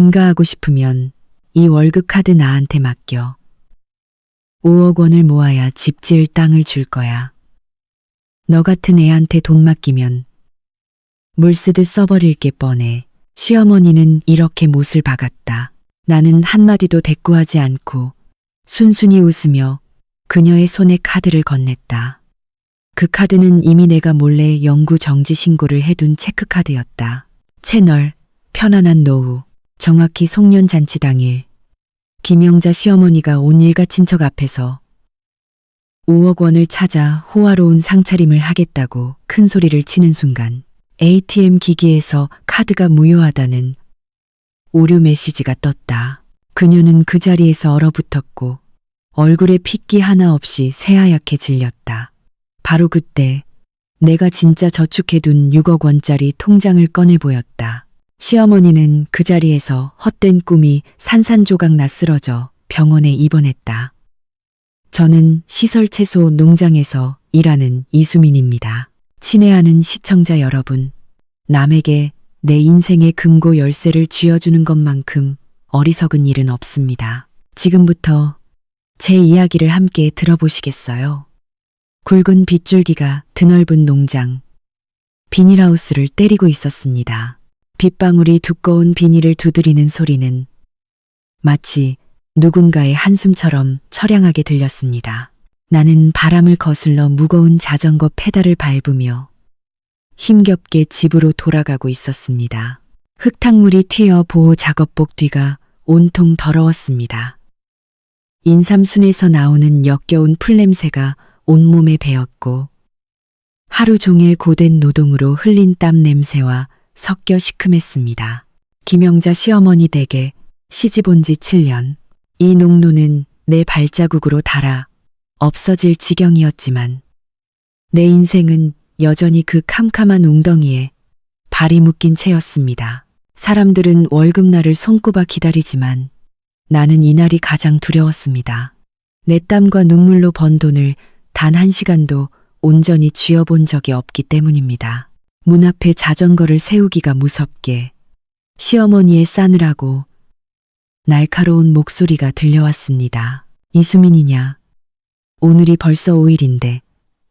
분가하고 싶으면 이 월급 카드 나한테 맡겨. 5억 원을 모아야 집 지을 땅을 줄 거야. 너 같은 애한테 돈 맡기면 물 쓰듯 써버릴 게 뻔해. 시어머니는 이렇게 못을 박았다. 나는 한마디도 대꾸하지 않고 순순히 웃으며 그녀의 손에 카드를 건넸다. 그 카드는 이미 내가 몰래 영구 정지 신고를 해둔 체크카드였다. 채널, 편안한 노후, 정확히 송년잔치 당일, 김영자 시어머니가 온 일가 친척 앞에서 5억 원을 찾아 호화로운 상차림을 하겠다고 큰 소리를 치는 순간 ATM 기기에서 카드가 무효하다는 오류 메시지가 떴다. 그녀는 그 자리에서 얼어붙었고 얼굴에 핏기 하나 없이 새하얗게 질렸다. 바로 그때 내가 진짜 저축해둔 6억 원짜리 통장을 꺼내 보였다. 시어머니는 그 자리에서 헛된 꿈이 산산조각 나 쓰러져 병원에 입원했다. 저는 시설채소 농장에서 일하는 이수민입니다. 친애하는 시청자 여러분, 남에게 내 인생의 금고 열쇠를 쥐어주는 것만큼 어리석은 일은 없습니다. 지금부터 제 이야기를 함께 들어보시겠어요? 굵은 빗줄기가 드넓은 농장, 비닐하우스를 때리고 있었습니다. 빗방울이 두꺼운 비닐을 두드리는 소리는 마치 누군가의 한숨처럼 처량하게 들렸습니다. 나는 바람을 거슬러 무거운 자전거 페달을 밟으며 힘겹게 집으로 돌아가고 있었습니다. 흙탕물이 튀어 보호 작업복 뒤가 온통 더러웠습니다. 인삼순에서 나오는 역겨운 풀냄새가 온몸에 배었고 하루 종일 고된 노동으로 흘린 땀 냄새와 섞여 시큼했습니다. 김영자 시어머니 댁에 시집 온 지 7년. 이 농로는 내 발자국으로 닳아 없어질 지경이었지만 내 인생은 여전히 그 캄캄한 웅덩이에 발이 묶인 채였습니다. 사람들은 월급날을 손꼽아 기다리지만 나는 이날이 가장 두려웠습니다. 내 땀과 눈물로 번 돈을 단 1시간도 온전히 쥐어본 적이 없기 때문입니다. 문 앞에 자전거를 세우기가 무섭게 시어머니의 싸느라고 날카로운 목소리가 들려왔습니다. 이수민이냐? 오늘이 벌써 5일인데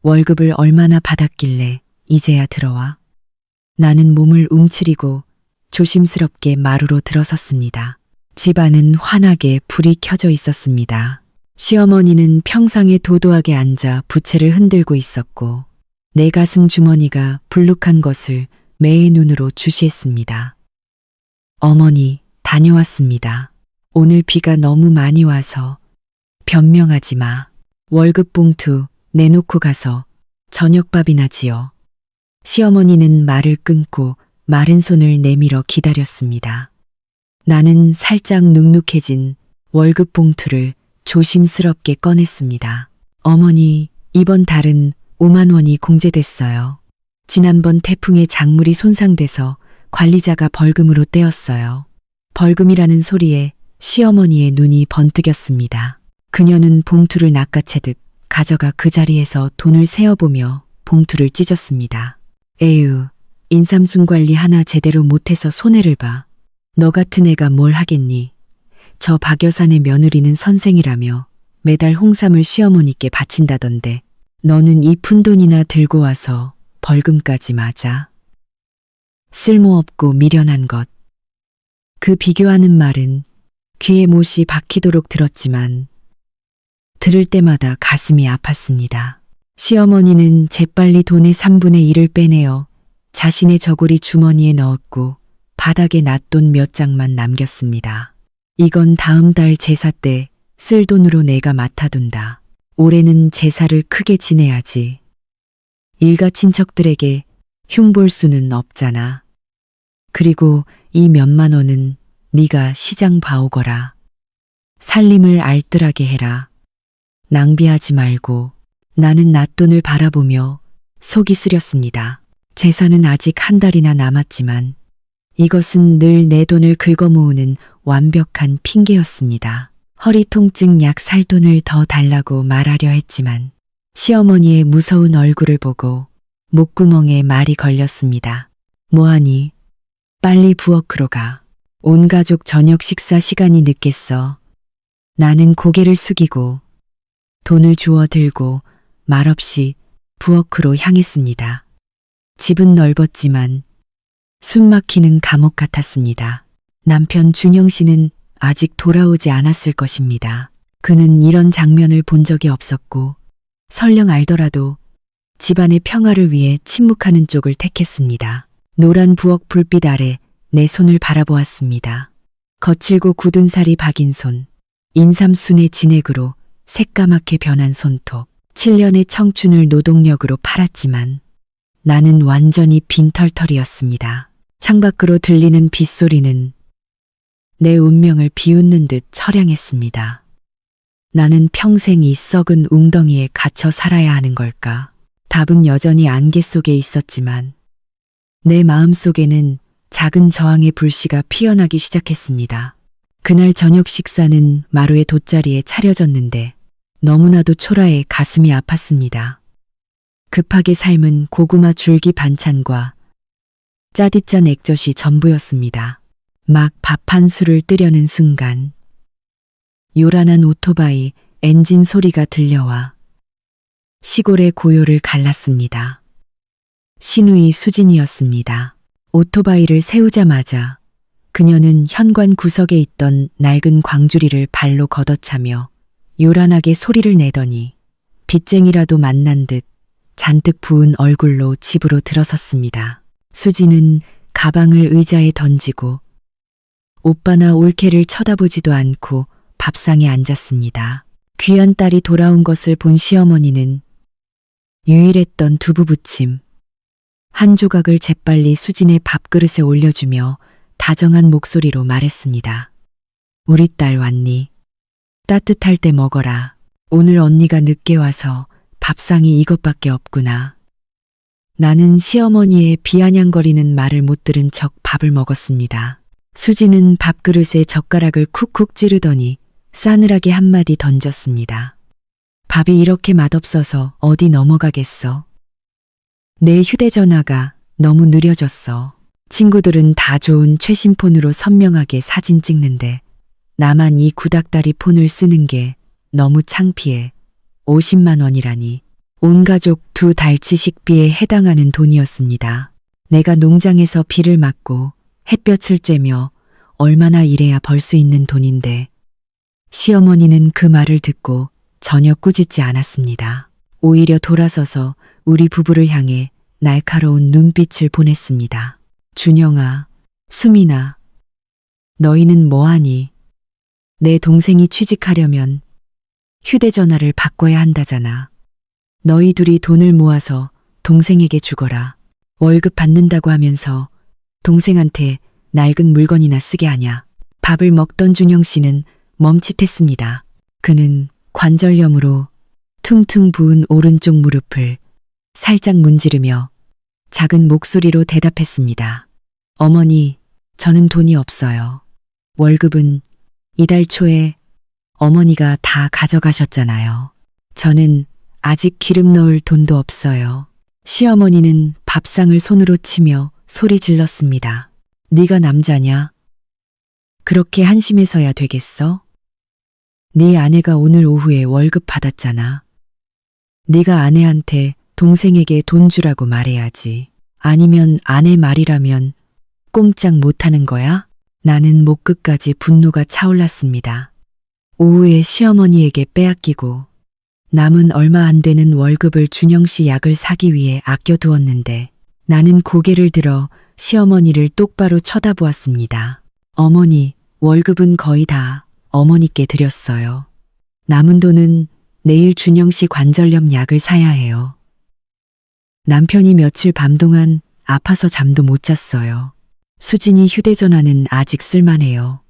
월급을 얼마나 받았길래 이제야 들어와? 나는 몸을 움츠리고 조심스럽게 마루로 들어섰습니다. 집안은 환하게 불이 켜져 있었습니다. 시어머니는 평상에 도도하게 앉아 부채를 흔들고 있었고 내 가슴 주머니가 불룩한 것을 매의 눈으로 주시했습니다. 어머니, 다녀왔습니다. 오늘 비가 너무 많이 와서 변명하지 마. 월급 봉투 내놓고 가서 저녁밥이나 지어. 시어머니는 말을 끊고 마른 손을 내밀어 기다렸습니다. 나는 살짝 눅눅해진 월급 봉투를 조심스럽게 꺼냈습니다. 어머니, 이번 달은 5만 원이 공제됐어요. 지난번 태풍에 작물이 손상돼서 관리자가 벌금으로 떼었어요. 벌금이라는 소리에 시어머니의 눈이 번뜩였습니다. 그녀는 봉투를 낚아채듯 가져가 그 자리에서 돈을 세어보며 봉투를 찢었습니다. 에휴, 인삼순 관리 하나 제대로 못해서 손해를 봐. 너 같은 애가 뭘 하겠니? 저 박 여사네 며느리는 선생이라며 매달 홍삼을 시어머니께 바친다던데 너는 이 푼돈이나 들고 와서 벌금까지 맞아? 쓸모없고 미련한 것. 그 비교하는 말은 귀에 못이 박히도록 들었지만 들을 때마다 가슴이 아팠습니다. 시어머니는 재빨리 돈의 3분의 1을 빼내어 자신의 저고리 주머니에 넣었고 바닥에 낫돈 몇 장만 남겼습니다. 이건 다음 달 제사 때 쓸 돈으로 내가 맡아둔다. 올해는 제사를 크게 지내야지. 일가 친척들에게 흉볼 수는 없잖아. 그리고 이 몇만 원은 네가 시장 봐오거라. 살림을 알뜰하게 해라. 낭비하지 말고. 나는 낫돈을 바라보며 속이 쓰렸습니다. 제사는 아직 한 달이나 남았지만 이것은 늘 내 돈을 긁어모으는 완벽한 핑계였습니다. 허리 통증 약 살 돈을 더 달라고 말하려 했지만 시어머니의 무서운 얼굴을 보고 목구멍에 말이 걸렸습니다. 뭐하니? 빨리 부엌으로 가. 온 가족 저녁 식사 시간이 늦겠어. 나는 고개를 숙이고 돈을 주워 들고 말없이 부엌으로 향했습니다. 집은 넓었지만 숨 막히는 감옥 같았습니다. 남편 준영 씨는 아직 돌아오지 않았을 것입니다. 그는 이런 장면을 본 적이 없었고 설령 알더라도 집안의 평화를 위해 침묵하는 쪽을 택했습니다. 노란 부엌 불빛 아래 내 손을 바라보았습니다. 거칠고 굳은 살이 박인 손, 인삼순의 진액으로 새까맣게 변한 손톱, 7년의 청춘을 노동력으로 팔았지만 나는 완전히 빈털털이었습니다. 창밖으로 들리는 빗소리는 내 운명을 비웃는 듯 처량했습니다. 나는 평생 이 썩은 웅덩이에 갇혀 살아야 하는 걸까? 답은 여전히 안개 속에 있었지만 내 마음 속에는 작은 저항의 불씨가 피어나기 시작했습니다. 그날 저녁 식사는 마루의 돗자리에 차려졌는데 너무나도 초라해 가슴이 아팠습니다. 급하게 삶은 고구마 줄기 반찬과 짜디짠 액젓이 전부였습니다. 막 밥 한 술을 뜨려는 순간 요란한 오토바이 엔진 소리가 들려와 시골의 고요를 갈랐습니다. 시누이 수진이었습니다. 오토바이를 세우자마자 그녀는 현관 구석에 있던 낡은 광주리를 발로 걷어차며 요란하게 소리를 내더니 빚쟁이라도 만난 듯 잔뜩 부은 얼굴로 집으로 들어섰습니다. 수지는 가방을 의자에 던지고 오빠나 올케를 쳐다보지도 않고 밥상에 앉았습니다. 귀한 딸이 돌아온 것을 본 시어머니는 유일했던 두부 부침 한 조각을 재빨리 수진의 밥그릇에 올려주며 다정한 목소리로 말했습니다. 우리 딸 왔니? 따뜻할 때 먹어라. 오늘 언니가 늦게 와서 밥상이 이것밖에 없구나. 나는 시어머니의 비아냥거리는 말을 못 들은 척 밥을 먹었습니다. 수지는 밥그릇에 젓가락을 쿡쿡 찌르더니 싸늘하게 한마디 던졌습니다. 밥이 이렇게 맛없어서 어디 넘어가겠어. 내 휴대전화가 너무 느려졌어. 친구들은 다 좋은 최신 폰으로 선명하게 사진 찍는데 나만 이 구닥다리 폰을 쓰는 게 너무 창피해. 50만 원이라니. 온 가족 2달치 식비에 해당하는 돈이었습니다. 내가 농장에서 비를 맞고 햇볕을 쬐며 얼마나 일해야 벌 수 있는 돈인데 시어머니는 그 말을 듣고 전혀 꾸짖지 않았습니다. 오히려 돌아서서 우리 부부를 향해 날카로운 눈빛을 보냈습니다. 준영아, 수민아, 너희는 뭐하니? 내 동생이 취직하려면 휴대전화를 바꿔야 한다잖아. 너희 둘이 돈을 모아서 동생에게 주거라. 월급 받는다고 하면서 동생한테 낡은 물건이나 쓰게 하냐. 밥을 먹던 준영 씨는 멈칫했습니다. 그는 관절염으로 퉁퉁 부은 오른쪽 무릎을 살짝 문지르며 작은 목소리로 대답했습니다. 어머니, 저는 돈이 없어요. 월급은 이달 초에 어머니가 다 가져가셨잖아요. 저는 아직 기름 넣을 돈도 없어요. 시어머니는 밥상을 손으로 치며 소리 질렀습니다. 네가 남자냐? 그렇게 한심해서야 되겠어? 네 아내가 오늘 오후에 월급 받았잖아. 네가 아내한테 동생에게 돈 주라고 말해야지. 아니면 아내 말이라면 꼼짝 못하는 거야? 나는 목 끝까지 분노가 차올랐습니다. 오후에 시어머니에게 빼앗기고 남은 얼마 안 되는 월급을 준영 씨 약을 사기 위해 아껴두었는데 나는 고개를 들어 시어머니를 똑바로 쳐다보았습니다. 어머니, 월급은 거의 다 어머니께 드렸어요. 남은 돈은 내일 준영 씨 관절염 약을 사야 해요. 남편이 며칠 밤 동안 아파서 잠도 못 잤어요. 수진이 휴대전화는 아직 쓸만해요.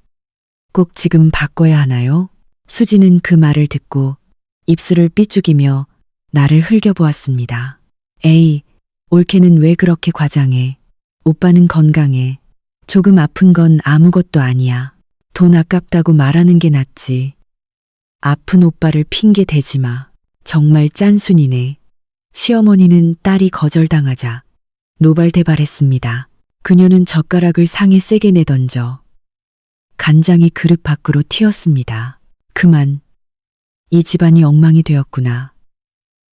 꼭 지금 바꿔야 하나요? 수진은 그 말을 듣고 입술을 삐죽이며 나를 흘겨보았습니다. 에이, 올케는 왜 그렇게 과장해? 오빠는 건강해. 조금 아픈 건 아무것도 아니야. 돈 아깝다고 말하는 게 낫지. 아픈 오빠를 핑계 대지 마. 정말 짠순이네. 시어머니는 딸이 거절당하자 노발대발했습니다. 그녀는 젓가락을 상에 세게 내던져 간장이 그릇 밖으로 튀었습니다. 그만. 이 집안이 엉망이 되었구나.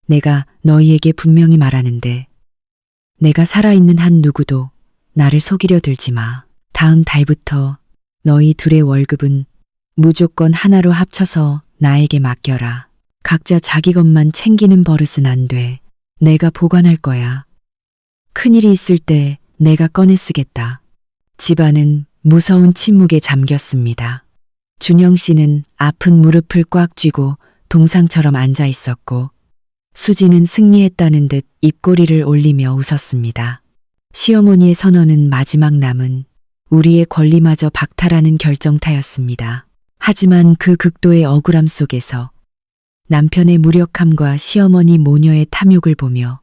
내가 너희에게 분명히 말하는데 내가 살아있는 한 누구도 나를 속이려 들지 마. 다음 달부터 너희 둘의 월급은 무조건 하나로 합쳐서 나에게 맡겨라. 각자 자기 것만 챙기는 버릇은 안 돼. 내가 보관할 거야. 큰일이 있을 때 내가 꺼내 쓰겠다. 집안은 무서운 침묵에 잠겼습니다. 준영 씨는 아픈 무릎을 꽉 쥐고 동상처럼 앉아 있었고 수지는 승리했다는 듯 입꼬리를 올리며 웃었습니다. 시어머니의 선언은 마지막 남은 우리의 권리마저 박탈하는 결정타였습니다. 하지만 그 극도의 억울함 속에서 남편의 무력함과 시어머니 모녀의 탐욕을 보며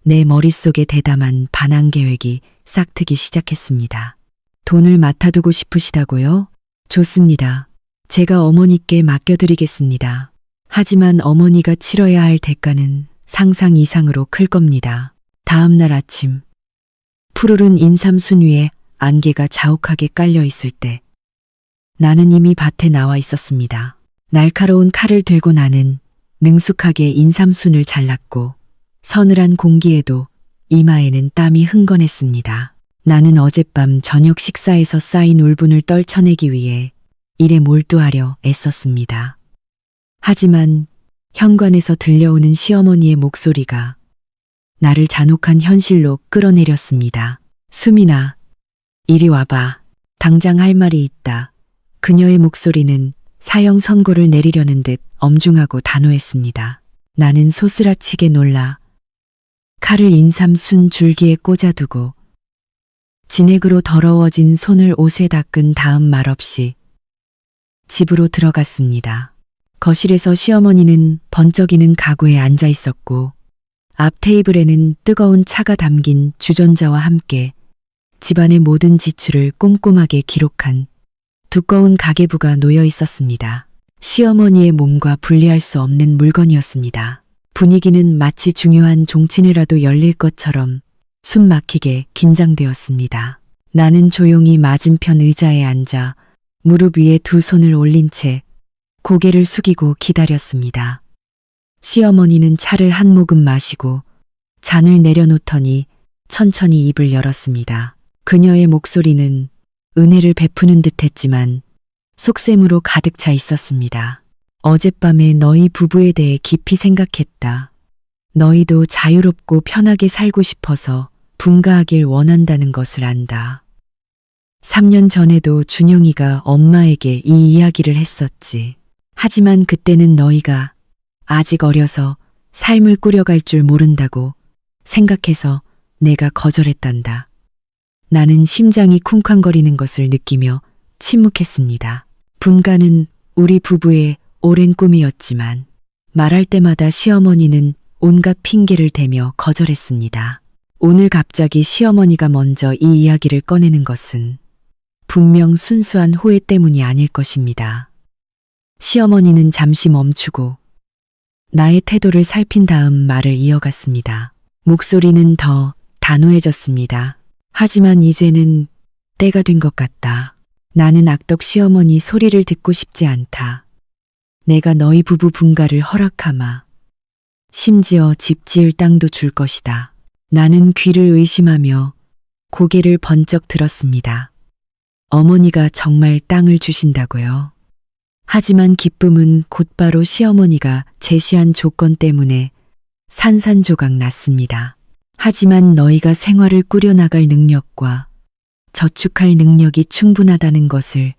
내 머릿속에 대담한 반항 계획이 싹트기 시작했습니다. 돈을 맡아두고 싶으시다고요? 좋습니다. 제가 어머니께 맡겨드리겠습니다. 하지만 어머니가 치러야 할 대가는 상상 이상으로 클 겁니다. 다음 날 아침 푸르른 인삼순 위에 안개가 자욱하게 깔려 있을 때 나는 이미 밭에 나와 있었습니다. 날카로운 칼을 들고 나는 능숙하게 인삼순을 잘랐고 서늘한 공기에도 이마에는 땀이 흥건했습니다. 나는 어젯밤 저녁 식사에서 쌓인 울분을 떨쳐내기 위해 일에 몰두하려 애썼습니다. 하지만 현관에서 들려오는 시어머니의 목소리가 나를 잔혹한 현실로 끌어내렸습니다. 수민아, 이리 와봐. 당장 할 말이 있다. 그녀의 목소리는 사형 선고를 내리려는 듯 엄중하고 단호했습니다. 나는 소스라치게 놀라 칼을 인삼순 줄기에 꽂아두고 진액으로 더러워진 손을 옷에 닦은 다음 말없이 집으로 들어갔습니다. 거실에서 시어머니는 번쩍이는 가구에 앉아 있었고 앞 테이블에는 뜨거운 차가 담긴 주전자와 함께 집안의 모든 지출을 꼼꼼하게 기록한 두꺼운 가계부가 놓여 있었습니다. 시어머니의 몸과 분리할 수 없는 물건이었습니다. 분위기는 마치 중요한 종친회라도 열릴 것처럼 숨 막히게 긴장되었습니다. 나는 조용히 맞은편 의자에 앉아 무릎 위에 두 손을 올린 채 고개를 숙이고 기다렸습니다. 시어머니는 차를 한 모금 마시고 잔을 내려놓더니 천천히 입을 열었습니다. 그녀의 목소리는 은혜를 베푸는 듯 했지만 속셈으로 가득 차 있었습니다. 어젯밤에 너희 부부에 대해 깊이 생각했다. 너희도 자유롭고 편하게 살고 싶어서 분가하길 원한다는 것을 안다. 3년 전에도 준영이가 엄마에게 이 이야기를 했었지. 하지만 그때는 너희가 아직 어려서 삶을 꾸려갈 줄 모른다고 생각해서 내가 거절했단다. 나는 심장이 쿵쾅거리는 것을 느끼며 침묵했습니다. 분가는 우리 부부의 오랜 꿈이었지만 말할 때마다 시어머니는 온갖 핑계를 대며 거절했습니다. 오늘 갑자기 시어머니가 먼저 이 이야기를 꺼내는 것은 분명 순수한 호의 때문이 아닐 것입니다. 시어머니는 잠시 멈추고 나의 태도를 살핀 다음 말을 이어갔습니다. 목소리는 더 단호해졌습니다. 하지만 이제는 때가 된 것 같다. 나는 악덕 시어머니 소리를 듣고 싶지 않다. 내가 너희 부부 분가를 허락하마. 심지어 집 지을 땅도 줄 것이다. 나는 귀를 의심하며 고개를 번쩍 들었습니다. 어머니가 정말 땅을 주신다고요? 하지만 기쁨은 곧바로 시어머니가 제시한 조건 때문에 산산조각 났습니다. 하지만 너희가 생활을 꾸려나갈 능력과 저축할 능력이 충분하다는 것을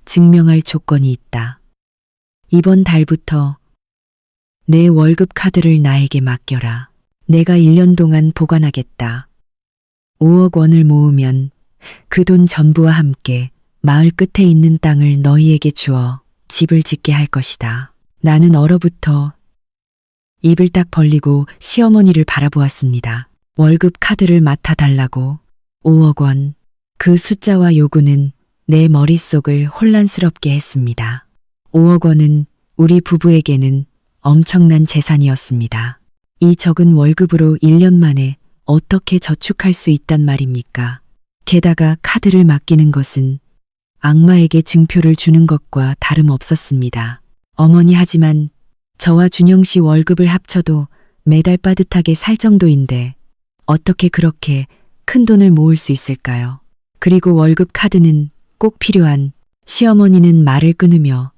증명할 조건이 있다. 이번 달부터 내 월급 카드를 나에게 맡겨라. 내가 1년 동안 보관하겠다. 5억 원을 모으면 그 돈 전부와 함께 마을 끝에 있는 땅을 너희에게 주어 집을 짓게 할 것이다. 나는 얼어붙어 입을 딱 벌리고 시어머니를 바라보았습니다. 월급 카드를 맡아달라고 5억 원. 그 숫자와 요구는 내 머릿속을 혼란스럽게 했습니다. 5억 원은 우리 부부에게는 엄청난 재산이었습니다. 이 적은 월급으로 1년 만에 어떻게 저축할 수 있단 말입니까? 게다가 카드를 맡기는 것은 악마에게 증표를 주는 것과 다름없었습니다. 어머니 하지만 저와 준영 씨 월급을 합쳐도 매달 빠듯하게 살 정도인데 어떻게 그렇게 큰 돈을 모을 수 있을까요? 그리고 월급 카드는 꼭 필요한. 시어머니는 말을 끊으며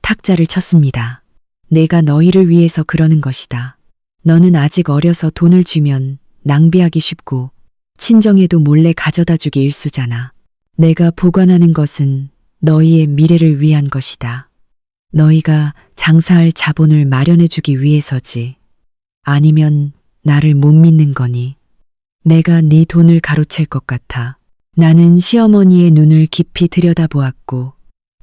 탁자를 쳤습니다. 내가 너희를 위해서 그러는 것이다. 너는 아직 어려서 돈을 주면 낭비하기 쉽고 친정에도 몰래 가져다 주기 일쑤잖아. 내가 보관하는 것은 너희의 미래를 위한 것이다. 너희가 장사할 자본을 마련해 주기 위해서지. 아니면 나를 못 믿는 거니. 내가 네 돈을 가로챌 것 같아. 나는 시어머니의 눈을 깊이 들여다보았고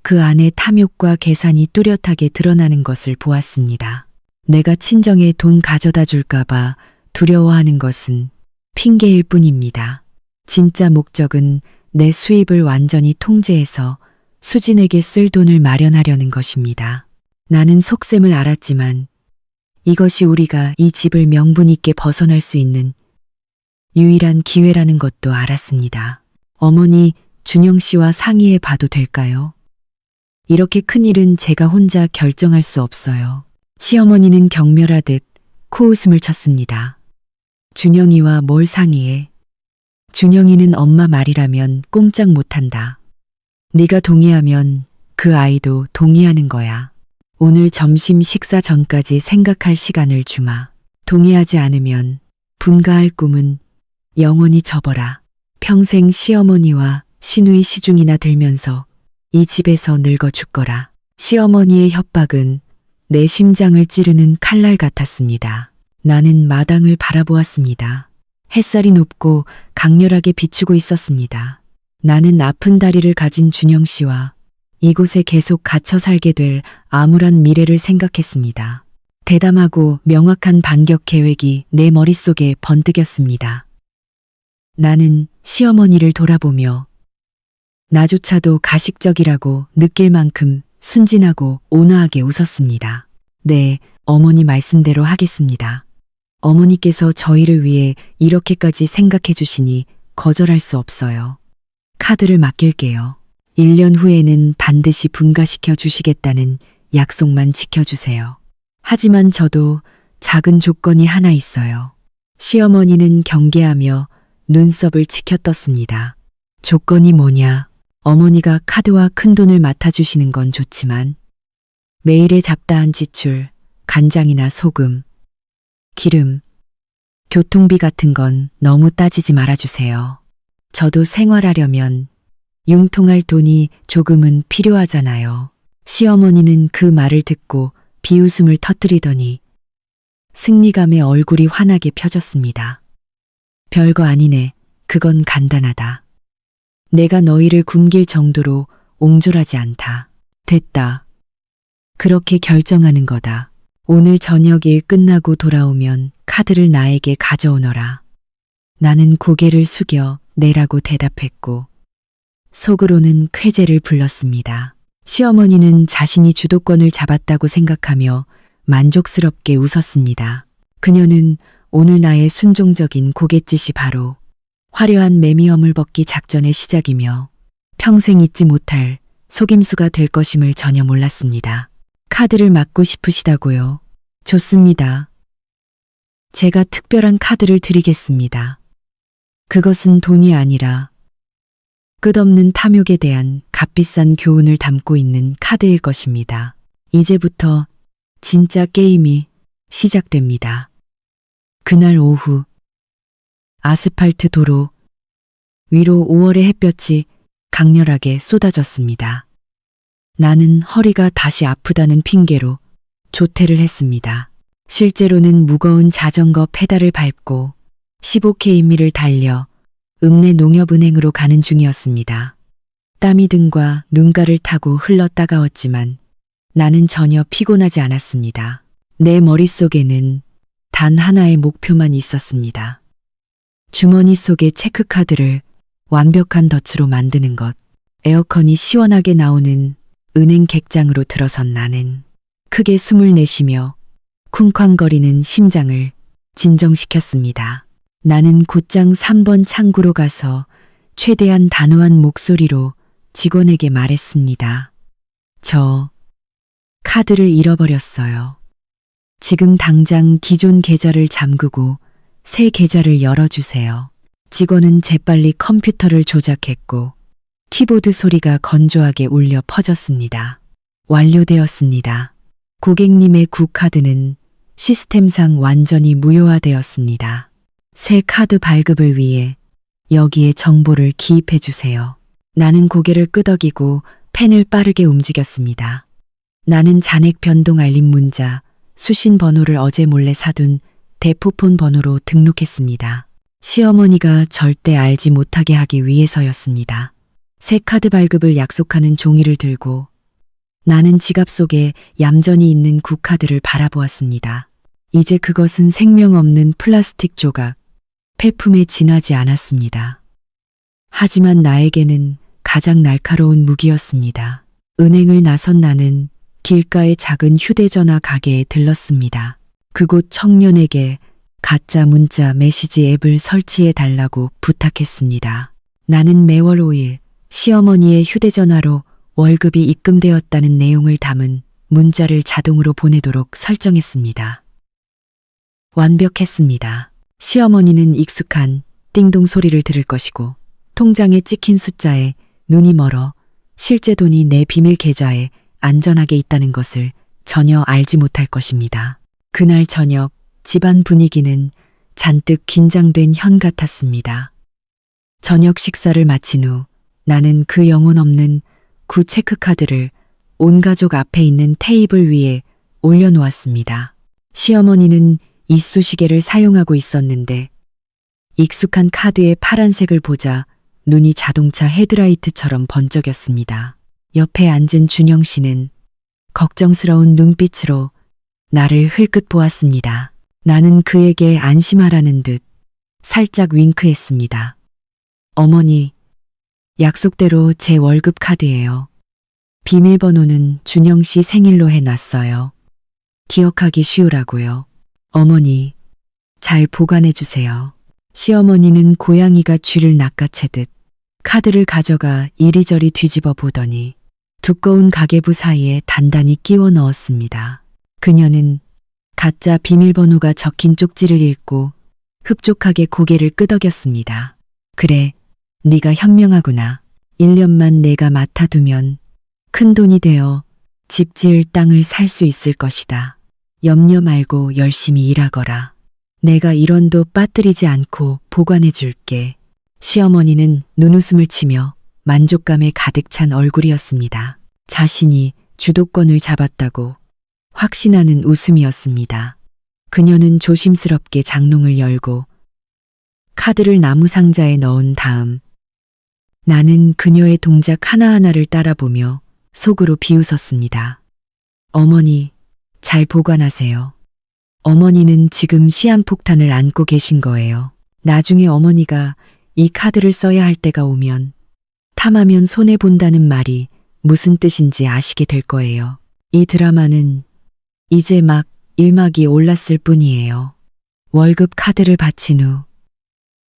그 안에 탐욕과 계산이 뚜렷하게 드러나는 것을 보았습니다. 내가 친정에 돈 가져다 줄까봐 두려워하는 것은 핑계일 뿐입니다. 진짜 목적은 내 수입을 완전히 통제해서 수진에게 쓸 돈을 마련하려는 것입니다. 나는 속셈을 알았지만 이것이 우리가 이 집을 명분 있게 벗어날 수 있는 유일한 기회라는 것도 알았습니다. 어머니, 준영 씨와 상의해 봐도 될까요? 이렇게 큰 일은 제가 혼자 결정할 수 없어요. 시어머니는 경멸하듯 코웃음을 쳤습니다. 준영이와 뭘 상의해? 준영이는 엄마 말이라면 꼼짝 못한다. 네가 동의하면 그 아이도 동의하는 거야. 오늘 점심 식사 전까지 생각할 시간을 주마. 동의하지 않으면 분가할 꿈은 영원히 접어라. 평생 시어머니와 시누이 시중이나 들면서 이 집에서 늙어 죽거라. 시어머니의 협박은 내 심장을 찌르는 칼날 같았습니다. 나는 마당을 바라보았습니다. 햇살이 높고 강렬하게 비추고 있었습니다. 나는 아픈 다리를 가진 준영 씨와 이곳에 계속 갇혀 살게 될 암울한 미래를 생각했습니다. 대담하고 명확한 반격 계획이 내 머릿속에 번뜩였습니다. 나는 시어머니를 돌아보며 나조차도 가식적이라고 느낄 만큼 순진하고 온화하게 웃었습니다. 네, 어머니 말씀대로 하겠습니다. 어머니께서 저희를 위해 이렇게까지 생각해 주시니 거절할 수 없어요. 카드를 맡길게요. 1년 후에는 반드시 분가시켜 주시겠다는 약속만 지켜주세요. 하지만 저도 작은 조건이 하나 있어요. 시어머니는 경계하며 눈썹을 치켜떴습니다. 조건이 뭐냐? 어머니가 카드와 큰돈을 맡아주시는 건 좋지만 매일의 잡다한 지출, 간장이나 소금, 기름, 교통비 같은 건 너무 따지지 말아주세요. 저도 생활하려면 융통할 돈이 조금은 필요하잖아요. 시어머니는 그 말을 듣고 비웃음을 터뜨리더니 승리감에 얼굴이 환하게 펴졌습니다. 별거 아니네. 그건 간단하다. 내가 너희를 굶길 정도로 옹졸하지 않다. 됐다. 그렇게 결정하는 거다. 오늘 저녁 일 끝나고 돌아오면 카드를 나에게 가져오너라. 나는 고개를 숙여 내라고 대답했고 속으로는 쾌재를 불렀습니다. 시어머니는 자신이 주도권을 잡았다고 생각하며 만족스럽게 웃었습니다. 그녀는 오늘 나의 순종적인 고갯짓이 바로 화려한 매미허물 벗기 작전의 시작이며 평생 잊지 못할 속임수가 될 것임을 전혀 몰랐습니다. 카드를 맞고 싶으시다고요? 좋습니다. 제가 특별한 카드를 드리겠습니다. 그것은 돈이 아니라 끝없는 탐욕에 대한 값비싼 교훈을 담고 있는 카드일 것입니다. 이제부터 진짜 게임이 시작됩니다. 그날 오후 아스팔트 도로 위로 5월의 햇볕이 강렬하게 쏟아졌습니다. 나는 허리가 다시 아프다는 핑계로 조퇴를 했습니다. 실제로는 무거운 자전거 페달을 밟고 15km를 달려 읍내 농협은행으로 가는 중이었습니다. 땀이 등과 눈가를 타고 흘러 따가웠지만 나는 전혀 피곤하지 않았습니다. 내 머릿속에는 단 하나의 목표만 있었습니다. 주머니 속의 체크카드를 완벽한 덫으로 만드는 것. 에어컨이 시원하게 나오는 은행 객장으로 들어선 나는 크게 숨을 내쉬며 쿵쾅거리는 심장을 진정시켰습니다. 나는 곧장 3번 창구로 가서 최대한 단호한 목소리로 직원에게 말했습니다. 저 카드를 잃어버렸어요. 지금 당장 기존 계좌를 잠그고 새 계좌를 열어주세요. 직원은 재빨리 컴퓨터를 조작했고 키보드 소리가 건조하게 울려 퍼졌습니다. 완료되었습니다. 고객님의 구카드는 시스템상 완전히 무효화되었습니다. 새 카드 발급을 위해 여기에 정보를 기입해 주세요. 나는 고개를 끄덕이고 펜을 빠르게 움직였습니다. 나는 잔액 변동 알림 문자, 수신 번호를 어제 몰래 사둔 대포폰 번호로 등록했습니다. 시어머니가 절대 알지 못하게 하기 위해서였습니다. 새 카드 발급을 약속하는 종이를 들고 나는 지갑 속에 얌전히 있는 구카드를 바라보았습니다. 이제 그것은 생명 없는 플라스틱 조각, 폐품에 지나지 않았습니다. 하지만 나에게는 가장 날카로운 무기였습니다. 은행을 나선 나는 길가의 작은 휴대전화 가게에 들렀습니다. 그곳 청년에게 가짜 문자 메시지 앱을 설치해 달라고 부탁했습니다. 나는 매월 5일 시어머니의 휴대전화로 월급이 입금되었다는 내용을 담은 문자를 자동으로 보내도록 설정했습니다. 완벽했습니다. 시어머니는 익숙한 띵동 소리를 들을 것이고 통장에 찍힌 숫자에 눈이 멀어 실제 돈이 내 비밀 계좌에 안전하게 있다는 것을 전혀 알지 못할 것입니다. 그날 저녁 집안 분위기는 잔뜩 긴장된 현 같았습니다. 저녁 식사를 마친 후 나는 그 영혼 없는 구 체크카드를 온 가족 앞에 있는 테이블 위에 올려놓았습니다. 시어머니는 이쑤시개를 사용하고 있었는데 익숙한 카드의 파란색을 보자 눈이 자동차 헤드라이트처럼 번쩍였습니다. 옆에 앉은 준영 씨는 걱정스러운 눈빛으로 나를 흘끗 보았습니다. 나는 그에게 안심하라는 듯 살짝 윙크했습니다. 어머니, 약속대로 제 월급 카드예요. 비밀번호는 준영 씨 생일로 해놨어요. 기억하기 쉬우라고요. 어머니, 잘 보관해 주세요. 시어머니는 고양이가 쥐를 낚아채듯 카드를 가져가 이리저리 뒤집어 보더니 두꺼운 가계부 사이에 단단히 끼워 넣었습니다. 그녀는 가짜 비밀번호가 적힌 쪽지를 읽고 흡족하게 고개를 끄덕였습니다. 그래, 네가 현명하구나. 1년만 내가 맡아두면 큰 돈이 되어 집 지을 땅을 살 수 있을 것이다. 염려 말고 열심히 일하거라. 내가 1원도 빠뜨리지 않고 보관해 줄게. 시어머니는 눈웃음을 치며 만족감에 가득 찬 얼굴이었습니다. 자신이 주도권을 잡았다고 확신하는 웃음이었습니다. 그녀는 조심스럽게 장롱을 열고 카드를 나무 상자에 넣은 다음 나는 그녀의 동작 하나하나를 따라보며 속으로 비웃었습니다. 어머니, 잘 보관하세요. 어머니는 지금 시한폭탄을 안고 계신 거예요. 나중에 어머니가 이 카드를 써야 할 때가 오면 탐하면 손해본다는 말이 무슨 뜻인지 아시게 될 거예요. 이 드라마는 이제 막 1막이 올랐을 뿐이에요. 월급 카드를 바친 후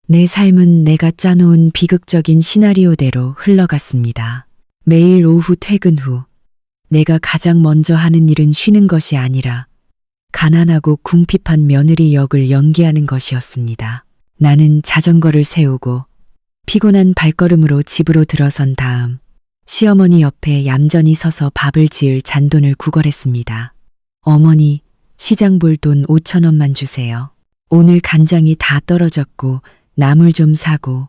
내 삶은 내가 짜놓은 비극적인 시나리오대로 흘러갔습니다. 매일 오후 퇴근 후 내가 가장 먼저 하는 일은 쉬는 것이 아니라 가난하고 궁핍한 며느리 역을 연기하는 것이었습니다. 나는 자전거를 세우고 피곤한 발걸음으로 집으로 들어선 다음 시어머니 옆에 얌전히 서서 밥을 지을 잔돈을 구걸했습니다. 어머니, 시장 볼 돈 5,000원만 주세요. 오늘 간장이 다 떨어졌고 나물 좀 사고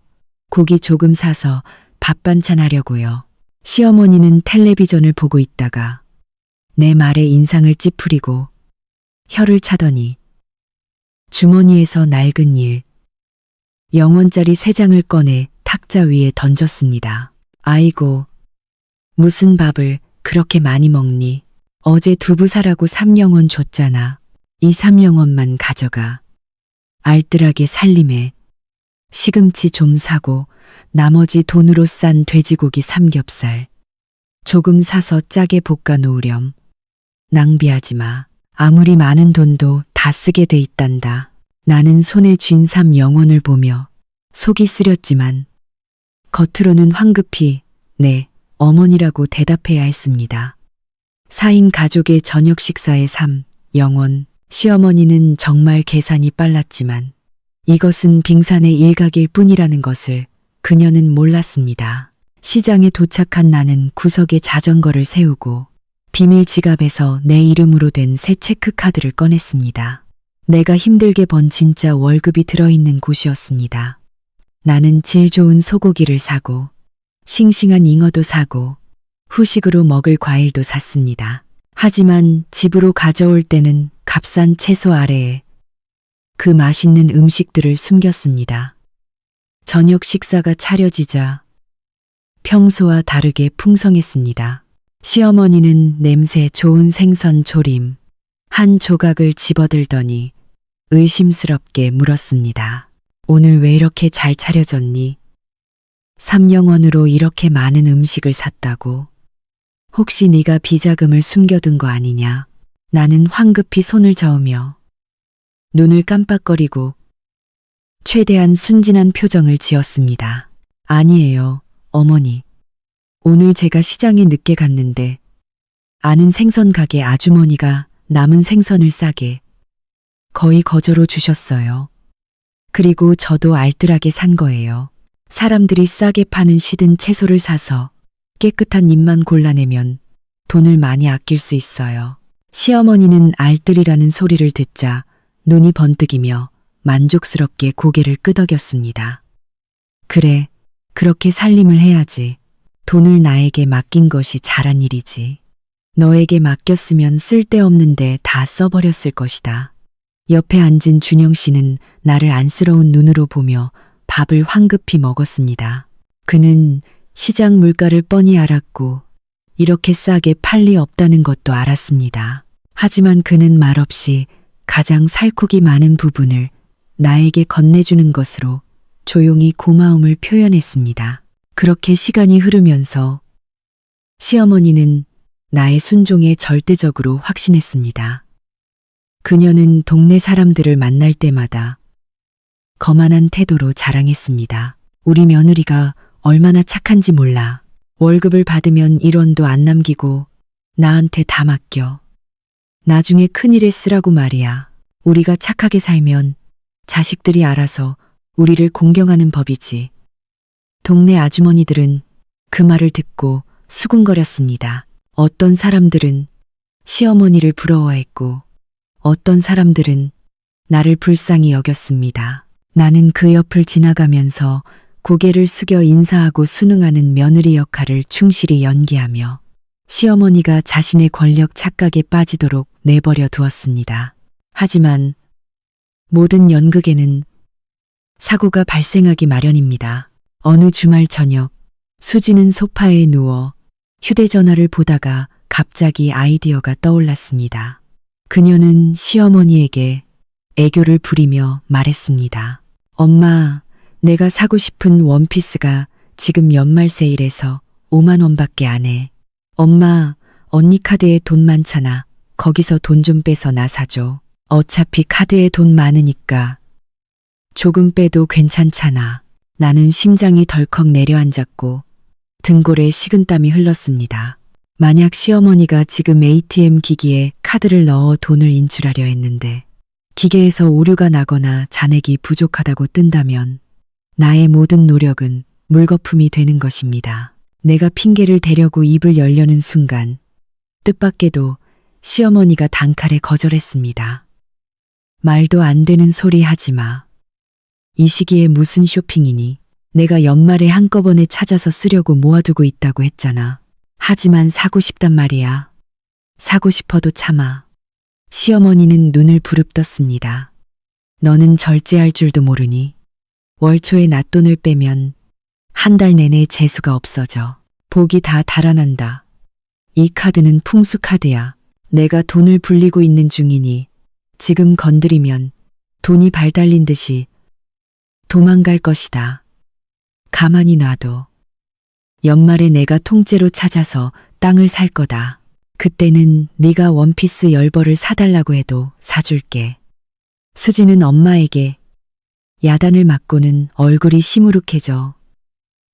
고기 조금 사서 밥 반찬 하려고요. 시어머니는 텔레비전을 보고 있다가 내 말에 인상을 찌푸리고 혀를 차더니 주머니에서 낡은 1,000원짜리 3장을 꺼내 탁자 위에 던졌습니다. 아이고, 무슨 밥을 그렇게 많이 먹니? 어제 두부 사라고 3,000원 줬잖아. 이 3,000원만 가져가. 알뜰하게 살림해. 시금치 좀 사고 나머지 돈으로 싼 돼지고기 삼겹살 조금 사서 짜게 볶아 놓으렴. 낭비하지 마. 아무리 많은 돈도 다 쓰게 돼 있단다. 나는 손에 쥔 3,000원을 보며 속이 쓰렸지만 겉으로는 황급히 네, 어머니라고 대답해야 했습니다. 4인 가족의 저녁 식사의 삶, 영원. 시어머니는 정말 계산이 빨랐지만 이것은 빙산의 일각일 뿐이라는 것을 그녀는 몰랐습니다. 시장에 도착한 나는 구석에 자전거를 세우고 비밀 지갑에서 내 이름으로 된 새 체크카드를 꺼냈습니다. 내가 힘들게 번 진짜 월급이 들어있는 곳이었습니다. 나는 질 좋은 소고기를 사고 싱싱한 잉어도 사고 후식으로 먹을 과일도 샀습니다. 하지만 집으로 가져올 때는 값싼 채소 아래에 그 맛있는 음식들을 숨겼습니다. 저녁 식사가 차려지자 평소와 다르게 풍성했습니다. 시어머니는 냄새 좋은 생선 조림 한 조각을 집어들더니 의심스럽게 물었습니다. 오늘 왜 이렇게 잘 차려졌니? 3영원으로 이렇게 많은 음식을 샀다고? 혹시 네가 비자금을 숨겨둔 거 아니냐? 나는 황급히 손을 저으며 눈을 깜빡거리고 최대한 순진한 표정을 지었습니다. 아니에요, 어머니. 오늘 제가 시장에 늦게 갔는데 아는 생선 가게 아주머니가 남은 생선을 싸게 거의 거저로 주셨어요. 그리고 저도 알뜰하게 산 거예요. 사람들이 싸게 파는 시든 채소를 사서 깨끗한 입만 골라내면 돈을 많이 아낄 수 있어요. 시어머니는 알뜰이라는 소리를 듣자 눈이 번뜩이며 만족스럽게 고개를 끄덕였습니다. 그래, 그렇게 살림을 해야지. 돈을 나에게 맡긴 것이 잘한 일이지. 너에게 맡겼으면 쓸데없는데 다 써버렸을 것이다. 옆에 앉은 준영 씨는 나를 안쓰러운 눈으로 보며 밥을 황급히 먹었습니다. 그는 시장 물가를 뻔히 알았고 이렇게 싸게 팔 리 없다는 것도 알았습니다. 하지만 그는 말없이 가장 살코기 많은 부분을 나에게 건네주는 것으로 조용히 고마움을 표현했습니다. 그렇게 시간이 흐르면서 시어머니는 나의 순종에 절대적으로 확신했습니다. 그녀는 동네 사람들을 만날 때마다 거만한 태도로 자랑했습니다. 우리 며느리가 얼마나 착한지 몰라. 월급을 받으면 1원도 안 남기고 나한테 다 맡겨. 나중에 큰일에 쓰라고 말이야. 우리가 착하게 살면 자식들이 알아서 우리를 공경하는 법이지. 동네 아주머니들은 그 말을 듣고 수군거렸습니다. 어떤 사람들은 시어머니를 부러워했고 어떤 사람들은 나를 불쌍히 여겼습니다. 나는 그 옆을 지나가면서 고개를 숙여 인사하고 순응하는 며느리 역할을 충실히 연기하며 시어머니가 자신의 권력 착각에 빠지도록 내버려 두었습니다. 하지만 모든 연극에는 사고가 발생하기 마련입니다. 어느 주말 저녁 수지는 소파에 누워 휴대전화를 보다가 갑자기 아이디어가 떠올랐습니다. 그녀는 시어머니에게 애교를 부리며 말했습니다. 엄마, 내가 사고 싶은 원피스가 지금 연말 세일해서 5만 원밖에 안 해. 엄마, 언니 카드에 돈 많잖아. 거기서 돈 좀 빼서 나 사줘. 어차피 카드에 돈 많으니까 조금 빼도 괜찮잖아. 나는 심장이 덜컥 내려앉았고 등골에 식은땀이 흘렀습니다. 만약 시어머니가 지금 ATM 기기에 카드를 넣어 돈을 인출하려 했는데 기계에서 오류가 나거나 잔액이 부족하다고 뜬다면 나의 모든 노력은 물거품이 되는 것입니다. 내가 핑계를 대려고 입을 열려는 순간 뜻밖에도 시어머니가 단칼에 거절했습니다. 말도 안 되는 소리 하지 마. 이 시기에 무슨 쇼핑이니? 내가 연말에 한꺼번에 찾아서 쓰려고 모아두고 있다고 했잖아. 하지만 사고 싶단 말이야. 사고 싶어도 참아. 시어머니는 눈을 부릅떴습니다. 너는 절제할 줄도 모르니? 월초에 낫돈을 빼면 한 달 내내 재수가 없어져. 복이 다 달아난다. 이 카드는 풍수카드야. 내가 돈을 불리고 있는 중이니 지금 건드리면 돈이 발달린 듯이 도망갈 것이다. 가만히 놔둬. 연말에 내가 통째로 찾아서 땅을 살 거다. 그때는 네가 원피스 10벌을 사달라고 해도 사줄게. 수지는 엄마에게 야단을 맞고는 얼굴이 시무룩해져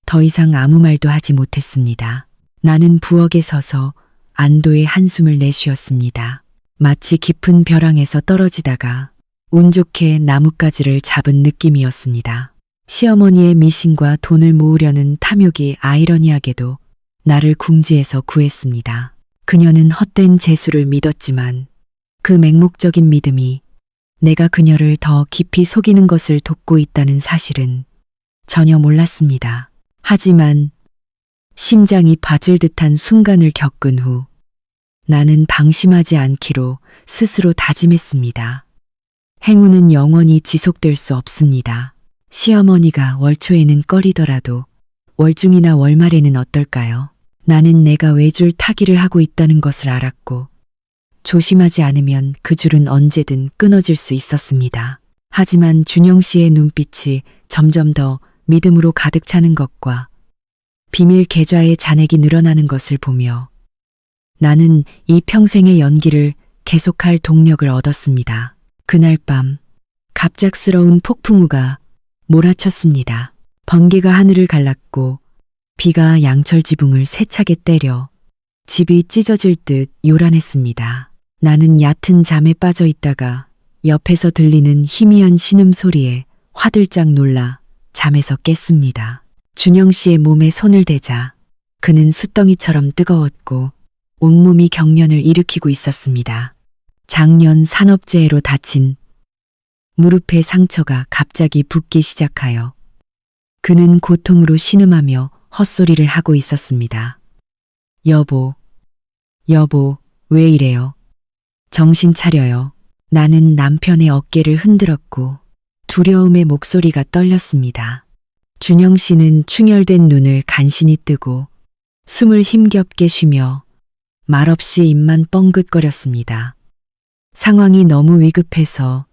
더 이상 아무 말도 하지 못했습니다. 나는 부엌에 서서 안도의 한숨을 내쉬었습니다. 마치 깊은 벼랑에서 떨어지다가 운 좋게 나뭇가지를 잡은 느낌이었습니다. 시어머니의 미신과 돈을 모으려는 탐욕이 아이러니하게도 나를 궁지에서 구했습니다. 그녀는 헛된 재수를 믿었지만 그 맹목적인 믿음이 내가 그녀를 더 깊이 속이는 것을 돕고 있다는 사실은 전혀 몰랐습니다. 하지만 심장이 바질 듯한 순간을 겪은 후 나는 방심하지 않기로 스스로 다짐했습니다. 행운은 영원히 지속될 수 없습니다. 시어머니가 월초에는 꺼리더라도 월중이나 월말에는 어떨까요? 나는 내가 외줄 타기를 하고 있다는 것을 알았고 조심하지 않으면 그 줄은 언제든 끊어질 수 있었습니다. 하지만 준영 씨의 눈빛이 점점 더 믿음으로 가득 차는 것과 비밀 계좌의 잔액이 늘어나는 것을 보며 나는 이 평생의 연기를 계속할 동력을 얻었습니다. 그날 밤 갑작스러운 폭풍우가 몰아쳤습니다. 번개가 하늘을 갈랐고 비가 양철 지붕을 세차게 때려 집이 찢어질 듯 요란했습니다. 나는 얕은 잠에 빠져 있다가 옆에서 들리는 희미한 신음소리에 화들짝 놀라 잠에서 깼습니다. 준영 씨의 몸에 손을 대자 그는 숯덩이처럼 뜨거웠고 온몸이 경련을 일으키고 있었습니다. 작년 산업재해로 다친 무릎의 상처가 갑자기 붓기 시작하여 그는 고통으로 신음하며 헛소리를 하고 있었습니다. 여보, 왜 이래요? 정신 차려요. 나는 남편의 어깨를 흔들었고 두려움의 목소리가 떨렸습니다. 준영 씨는 충혈된 눈을 간신히 뜨고 숨을 힘겹게 쉬며 말없이 입만 뻥긋거렸습니다. 상황이 너무 위급해서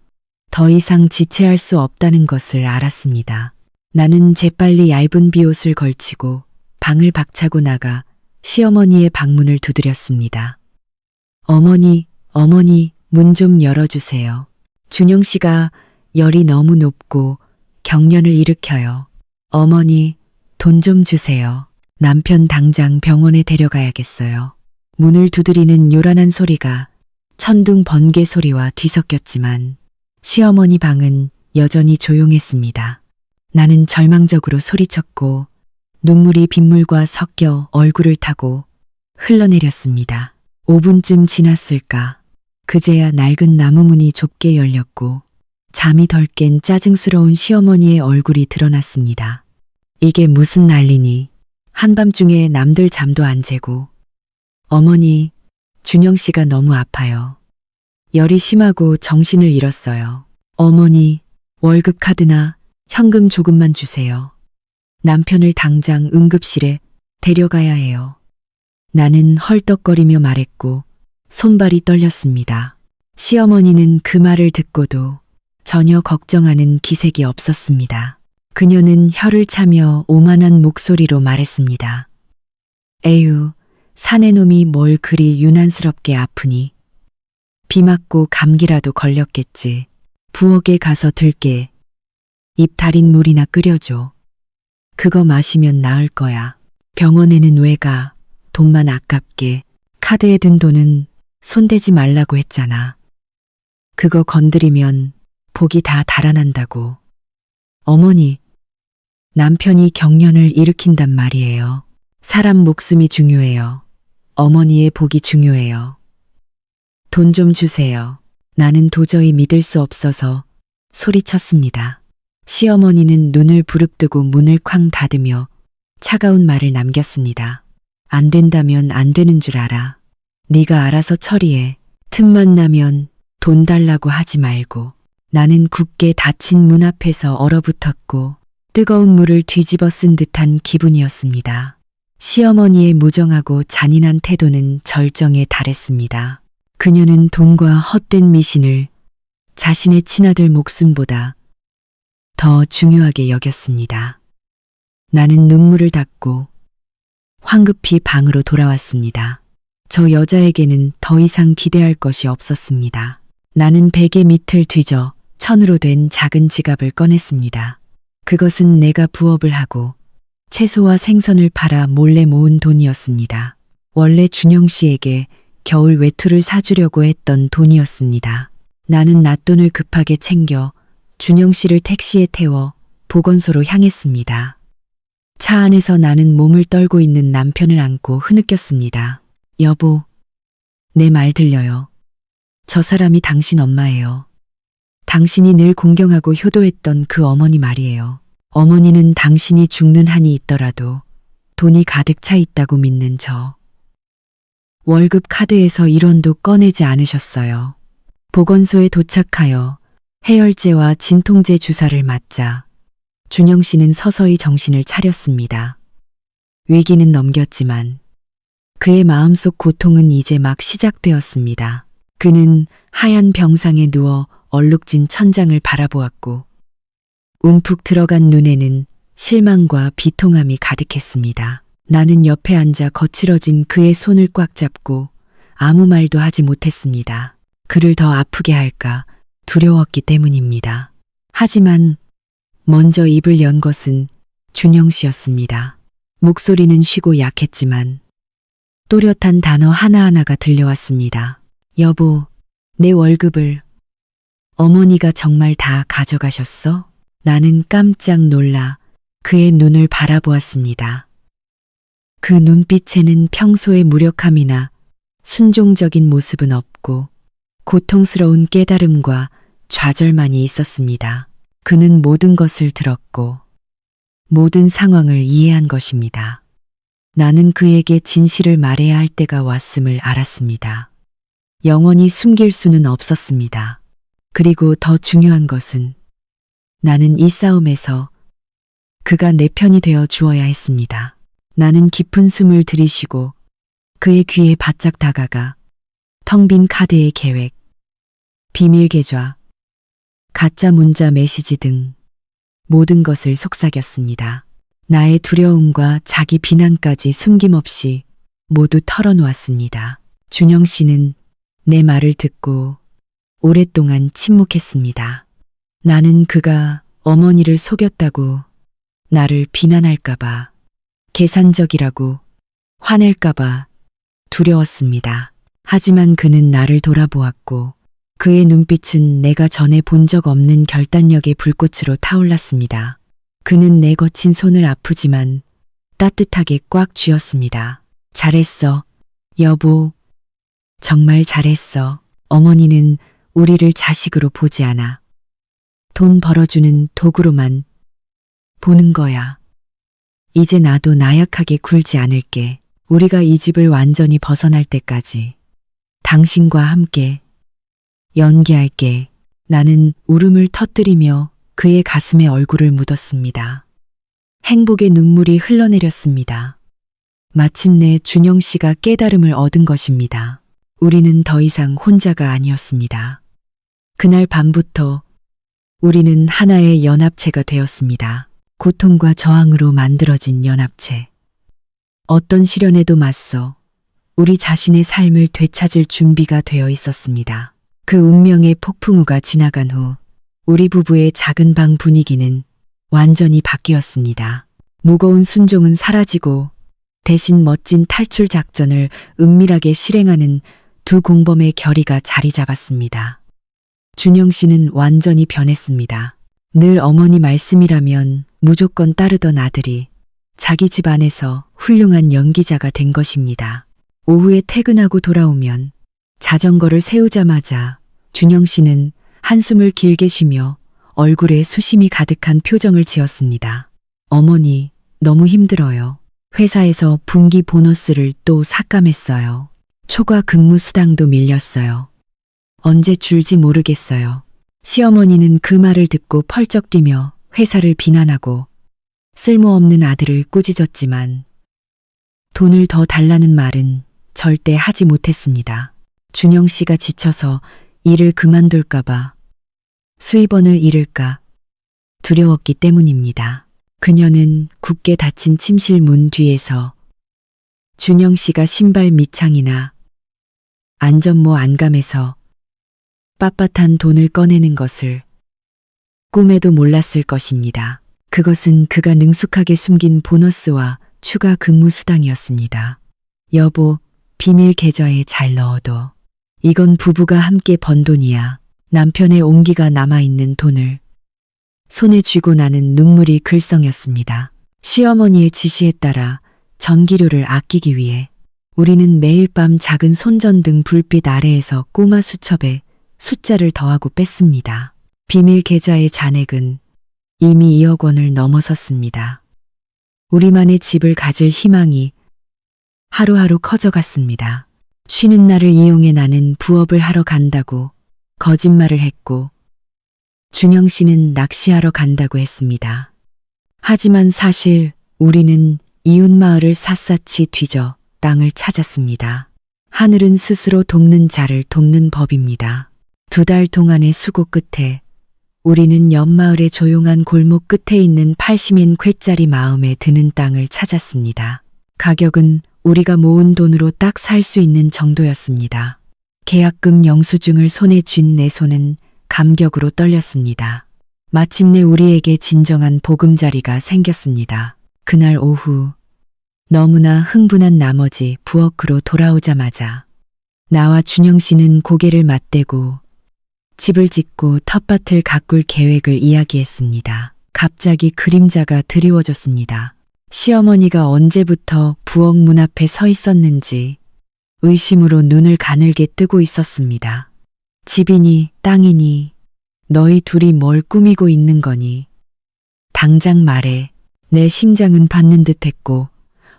더 이상 지체할 수 없다는 것을 알았습니다. 나는 재빨리 얇은 비옷을 걸치고 방을 박차고 나가 시어머니의 방문을 두드렸습니다. 어머니, 문 좀 열어주세요. 준영 씨가 열이 너무 높고 경련을 일으켜요. 어머니, 돈 좀 주세요. 남편 당장 병원에 데려가야겠어요. 문을 두드리는 요란한 소리가 천둥 번개 소리와 뒤섞였지만 시어머니 방은 여전히 조용했습니다. 나는 절망적으로 소리쳤고 눈물이 빗물과 섞여 얼굴을 타고 흘러내렸습니다. 5분쯤 지났을까. 그제야 낡은 나무 문이 좁게 열렸고 잠이 덜 깬 짜증스러운 시어머니의 얼굴이 드러났습니다. 이게 무슨 난리니? 한밤중에 남들 잠도 안 재고. 어머니, 준영 씨가 너무 아파요. 열이 심하고 정신을 잃었어요. 어머니, 월급 카드나 현금 조금만 주세요. 남편을 당장 응급실에 데려가야 해요. 나는 헐떡거리며 말했고 손발이 떨렸습니다. 시어머니는 그 말을 듣고도 전혀 걱정하는 기색이 없었습니다. 그녀는 혀를 차며 오만한 목소리로 말했습니다. 에휴, 사내놈이 뭘 그리 유난스럽게 아프니. 비 맞고 감기라도 걸렸겠지. 부엌에 가서 들게. 입 달인 물이나 끓여줘. 그거 마시면 나을 거야. 병원에는 왜 가? 돈만 아깝게. 카드에 든 돈은 손대지 말라고 했잖아. 그거 건드리면 복이 다 달아난다고. 어머니, 남편이 경련을 일으킨단 말이에요. 사람 목숨이 중요해요. 어머니의 복이 중요해요. 돈 좀 주세요. 나는 도저히 믿을 수 없어서 소리쳤습니다. 시어머니는 눈을 부릅뜨고 문을 쾅 닫으며 차가운 말을 남겼습니다. 안 된다면 안 되는 줄 알아. 네가 알아서 처리해. 틈만 나면 돈 달라고 하지 말고. 나는 굳게 닫힌 문 앞에서 얼어붙었고 뜨거운 물을 뒤집어 쓴 듯한 기분이었습니다. 시어머니의 무정하고 잔인한 태도는 절정에 달했습니다. 그녀는 돈과 헛된 미신을 자신의 친아들 목숨보다 더 중요하게 여겼습니다. 나는 눈물을 닦고 황급히 방으로 돌아왔습니다. 저 여자에게는 더 이상 기대할 것이 없었습니다. 나는 베개 밑을 뒤져 천으로 된 작은 지갑을 꺼냈습니다. 그것은 내가 부업을 하고 채소와 생선을 팔아 몰래 모은 돈이었습니다. 원래 준영 씨에게 겨울 외투를 사주려고 했던 돈이었습니다. 나는 낫돈을 급하게 챙겨 준영 씨를 택시에 태워 보건소로 향했습니다. 차 안에서 나는 몸을 떨고 있는 남편을 안고 흐느꼈습니다. 여보, 내 말 들려요. 저 사람이 당신 엄마예요. 당신이 늘 공경하고 효도했던 그 어머니 말이에요. 어머니는 당신이 죽는 한이 있더라도 돈이 가득 차 있다고 믿는 저. 월급 카드에서 1원도 꺼내지 않으셨어요. 보건소에 도착하여 해열제와 진통제 주사를 맞자 준영 씨는 서서히 정신을 차렸습니다. 위기는 넘겼지만 그의 마음속 고통은 이제 막 시작되었습니다. 그는 하얀 병상에 누워 얼룩진 천장을 바라보았고 움푹 들어간 눈에는 실망과 비통함이 가득했습니다. 나는 옆에 앉아 거칠어진 그의 손을 꽉 잡고 아무 말도 하지 못했습니다. 그를 더 아프게 할까 두려웠기 때문입니다. 하지만 먼저 입을 연 것은 준영 씨였습니다. 목소리는 쉬고 약했지만 또렷한 단어 하나하나가 들려왔습니다. 여보, 내 월급을 어머니가 정말 다 가져가셨어? 나는 깜짝 놀라 그의 눈을 바라보았습니다. 그 눈빛에는 평소의 무력함이나 순종적인 모습은 없고 고통스러운 깨달음과 좌절만이 있었습니다. 그는 모든 것을 들었고 모든 상황을 이해한 것입니다. 나는 그에게 진실을 말해야 할 때가 왔음을 알았습니다. 영원히 숨길 수는 없었습니다. 그리고 더 중요한 것은 나는 이 싸움에서 그가 내 편이 되어 주어야 했습니다. 나는 깊은 숨을 들이쉬고 그의 귀에 바짝 다가가 텅 빈 카드의 계획, 비밀 계좌, 가짜 문자 메시지 등 모든 것을 속삭였습니다. 나의 두려움과 자기 비난까지 숨김없이 모두 털어놓았습니다. 준영 씨는 내 말을 듣고 오랫동안 침묵했습니다. 나는 그가 어머니를 속였다고 나를 비난할까봐, 계산적이라고 화낼까봐 두려웠습니다. 하지만 그는 나를 돌아보았고 그의 눈빛은 내가 전에 본 적 없는 결단력의 불꽃으로 타올랐습니다. 그는 내 거친 손을 아프지만 따뜻하게 꽉 쥐었습니다. 잘했어, 여보. 정말 잘했어. 어머니는 우리를 자식으로 보지 않아. 돈 벌어주는 도구로만 보는 거야. 이제 나도 나약하게 굴지 않을게. 우리가 이 집을 완전히 벗어날 때까지 당신과 함께 연기할게. 나는 울음을 터뜨리며 그의 가슴에 얼굴을 묻었습니다. 행복의 눈물이 흘러내렸습니다. 마침내 준영 씨가 깨달음을 얻은 것입니다. 우리는 더 이상 혼자가 아니었습니다. 그날 밤부터 우리는 하나의 연합체가 되었습니다. 고통과 저항으로 만들어진 연합체. 어떤 시련에도 맞서 우리 자신의 삶을 되찾을 준비가 되어 있었습니다. 그 운명의 폭풍우가 지나간 후 우리 부부의 작은 방 분위기는 완전히 바뀌었습니다. 무거운 순종은 사라지고 대신 멋진 탈출 작전을 은밀하게 실행하는 두 공범의 결의가 자리 잡았습니다. 준영 씨는 완전히 변했습니다. 늘 어머니 말씀이라면 무조건 따르던 아들이 자기 집 안에서 훌륭한 연기자가 된 것입니다. 오후에 퇴근하고 돌아오면 자전거를 세우자마자 준영 씨는 한숨을 길게 쉬며 얼굴에 수심이 가득한 표정을 지었습니다. 어머니, 너무 힘들어요. 회사에서 분기 보너스를 또 삭감했어요. 초과 근무 수당도 밀렸어요. 언제 줄지 모르겠어요. 시어머니는 그 말을 듣고 펄쩍 뛰며 회사를 비난하고 쓸모없는 아들을 꾸짖었지만 돈을 더 달라는 말은 절대 하지 못했습니다. 준영 씨가 지쳐서 일을 그만둘까봐, 수입원을 잃을까 두려웠기 때문입니다. 그녀는 굳게 닫힌 침실 문 뒤에서 준영 씨가 신발 밑창이나 안전모 안감에서 빳빳한 돈을 꺼내는 것을 꿈에도 몰랐을 것입니다. 그것은 그가 능숙하게 숨긴 보너스와 추가 근무 수당이었습니다. 여보, 비밀 계좌에 잘 넣어둬. 이건 부부가 함께 번 돈이야. 남편의 온기가 남아있는 돈을 손에 쥐고 나는 눈물이 글썽였습니다. 시어머니의 지시에 따라 전기료를 아끼기 위해 우리는 매일 밤 작은 손전등 불빛 아래에서 꼬마 수첩에 숫자를 더하고 뺐습니다. 비밀 계좌의 잔액은 이미 2억 원을 넘어섰습니다. 우리만의 집을 가질 희망이 하루하루 커져갔습니다. 쉬는 날을 이용해 나는 부업을 하러 간다고 거짓말을 했고 준영 씨는 낚시하러 간다고 했습니다. 하지만 사실 우리는 이웃마을을 샅샅이 뒤져 땅을 찾았습니다. 하늘은 스스로 돕는 자를 돕는 법입니다. 2달 동안의 수고 끝에 우리는 옆마을의 조용한 골목 끝에 있는 80인 궤짜리 마음에 드는 땅을 찾았습니다. 가격은 우리가 모은 돈으로 딱 살 수 있는 정도였습니다. 계약금 영수증을 손에 쥔 내 손은 감격으로 떨렸습니다. 마침내 우리에게 진정한 보금자리가 생겼습니다. 그날 오후 너무나 흥분한 나머지 부엌으로 돌아오자마자 나와 준영 씨는 고개를 맞대고 집을 짓고 텃밭을 가꿀 계획을 이야기했습니다. 갑자기 그림자가 드리워졌습니다. 시어머니가 언제부터 부엌 문 앞에 서 있었는지 의심으로 눈을 가늘게 뜨고 있었습니다. 집이니 땅이니 너희 둘이 뭘 꾸미고 있는 거니? 당장 말해. 내 심장은 받는 듯했고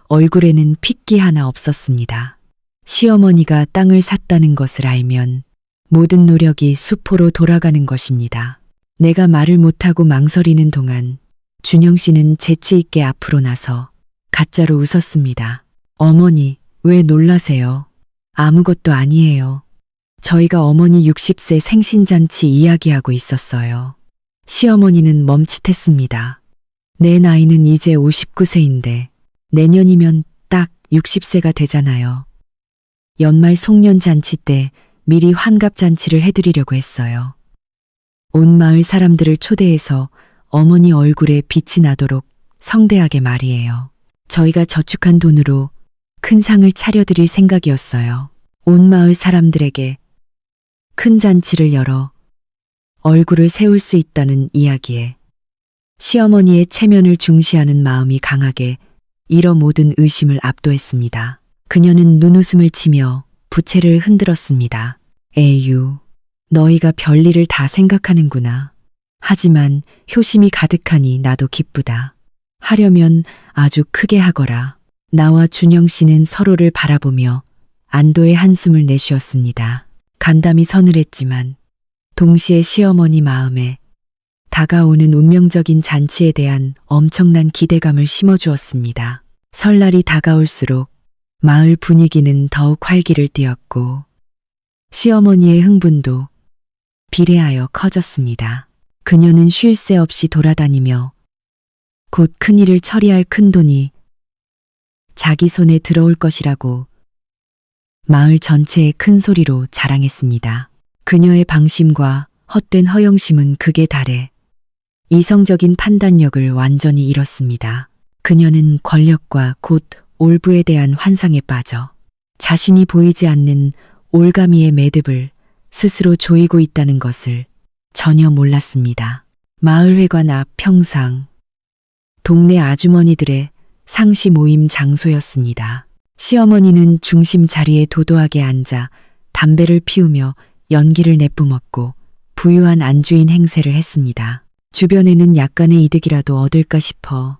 얼굴에는 핏기 하나 없었습니다. 시어머니가 땅을 샀다는 것을 알면 모든 노력이 수포로 돌아가는 것입니다. 내가 말을 못하고 망설이는 동안 준영 씨는 재치 있게 앞으로 나서 가짜로 웃었습니다. 어머니, 왜 놀라세요? 아무것도 아니에요. 저희가 어머니 60세 생신잔치 이야기하고 있었어요. 시어머니는 멈칫했습니다. 내 나이는 이제 59세인데 내년이면 딱 60세가 되잖아요. 연말 송년잔치 때 미리 환갑잔치를 해드리려고 했어요. 온 마을 사람들을 초대해서 어머니 얼굴에 빛이 나도록 성대하게 말이에요. 저희가 저축한 돈으로 큰 상을 차려드릴 생각이었어요. 온 마을 사람들에게 큰 잔치를 열어 얼굴을 세울 수 있다는 이야기에 시어머니의 체면을 중시하는 마음이 강하게 이러 모든 의심을 압도했습니다. 그녀는 눈웃음을 치며 부채를 흔들었습니다. 에휴, 너희가 별일을 다 생각하는구나. 하지만 효심이 가득하니 나도 기쁘다. 하려면 아주 크게 하거라. 나와 준영 씨는 서로를 바라보며 안도의 한숨을 내쉬었습니다. 간담이 서늘했지만 동시에 시어머니 마음에 다가오는 운명적인 잔치에 대한 엄청난 기대감을 심어주었습니다. 설날이 다가올수록 마을 분위기는 더욱 활기를 띠었고 시어머니의 흥분도 비례하여 커졌습니다. 그녀는 쉴 새 없이 돌아다니며 곧 큰일을 처리할 큰돈이 자기 손에 들어올 것이라고 마을 전체에 큰 소리로 자랑했습니다. 그녀의 방심과 헛된 허영심은 극에 달해 이성적인 판단력을 완전히 잃었습니다. 그녀는 권력과 곧 올부에 대한 환상에 빠져 자신이 보이지 않는 올가미의 매듭을 스스로 조이고 있다는 것을 전혀 몰랐습니다. 마을회관 앞 평상, 동네 아주머니들의 상시 모임 장소였습니다. 시어머니는 중심 자리에 도도하게 앉아 담배를 피우며 연기를 내뿜었고 부유한 안주인 행세를 했습니다. 주변에는 약간의 이득이라도 얻을까 싶어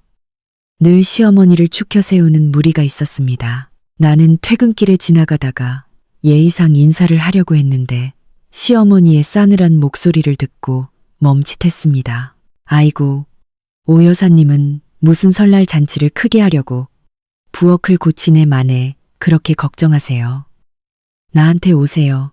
늘 시어머니를 추켜 세우는 무리가 있었습니다. 나는 퇴근길에 지나가다가 예의상 인사를 하려고 했는데 시어머니의 싸늘한 목소리를 듣고 멈칫했습니다. 아이고, 오 여사님은 무슨 설날 잔치를 크게 하려고 부엌을 고치네 마네 그렇게 걱정하세요. 나한테 오세요.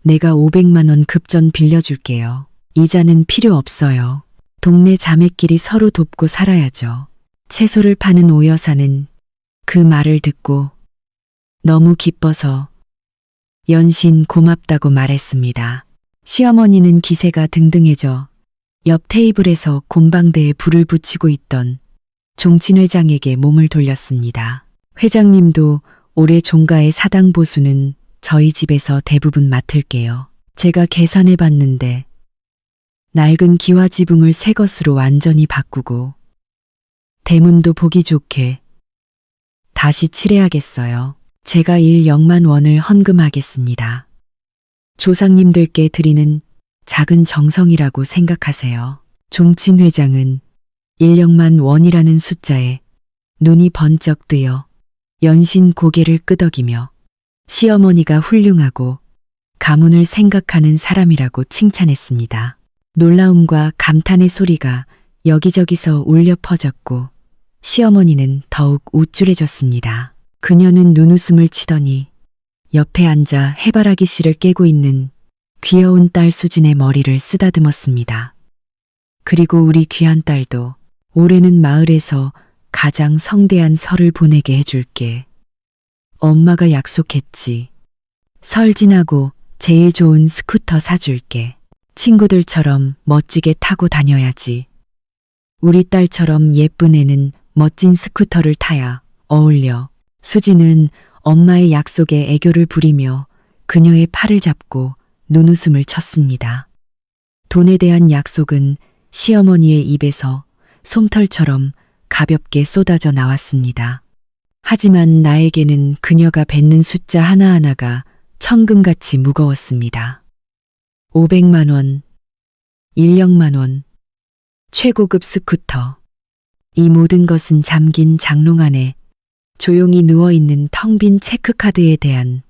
내가 500만 원 급전 빌려줄게요. 이자는 필요 없어요. 동네 자매끼리 서로 돕고 살아야죠. 채소를 파는 오 여사는 그 말을 듣고 너무 기뻐서 연신 고맙다고 말했습니다. 시어머니는 기세가 등등해져 옆 테이블에서 곰방대에 불을 붙이고 있던 종친 회장에게 몸을 돌렸습니다. 회장님도 올해 종가의 사당 보수는 저희 집에서 대부분 맡을게요. 제가 계산해 봤는데 낡은 기와 지붕을 새 것으로 완전히 바꾸고 대문도 보기 좋게 다시 칠해야겠어요. 제가 1억만 원을 헌금하겠습니다. 조상님들께 드리는 작은 정성이라고 생각하세요. 종친 회장은 1억만 원이라는 숫자에 눈이 번쩍 뜨여 연신 고개를 끄덕이며 시어머니가 훌륭하고 가문을 생각하는 사람이라고 칭찬했습니다. 놀라움과 감탄의 소리가 여기저기서 울려 퍼졌고 시어머니는 더욱 우쭐해졌습니다. 그녀는 눈웃음을 치더니 옆에 앉아 해바라기 씨를 깨고 있는 귀여운 딸 수진의 머리를 쓰다듬었습니다. 그리고 우리 귀한 딸도 올해는 마을에서 가장 성대한 설을 보내게 해줄게. 엄마가 약속했지. 설 지나고 제일 좋은 스쿠터 사줄게. 친구들처럼 멋지게 타고 다녀야지. 우리 딸처럼 예쁜 애는 멋진 스쿠터를 타야 어울려. 수지는 엄마의 약속에 애교를 부리며 그녀의 팔을 잡고 눈웃음을 쳤습니다. 돈에 대한 약속은 시어머니의 입에서 솜털처럼 가볍게 쏟아져 나왔습니다. 하지만 나에게는 그녀가 뱉는 숫자 하나하나가 천금같이 무거웠습니다. 500만 원, 1억만 원, 최고급 스쿠터. 이 모든 것은 잠긴 장롱 안에 조용히 누워있는 텅 빈 체크카드에 대한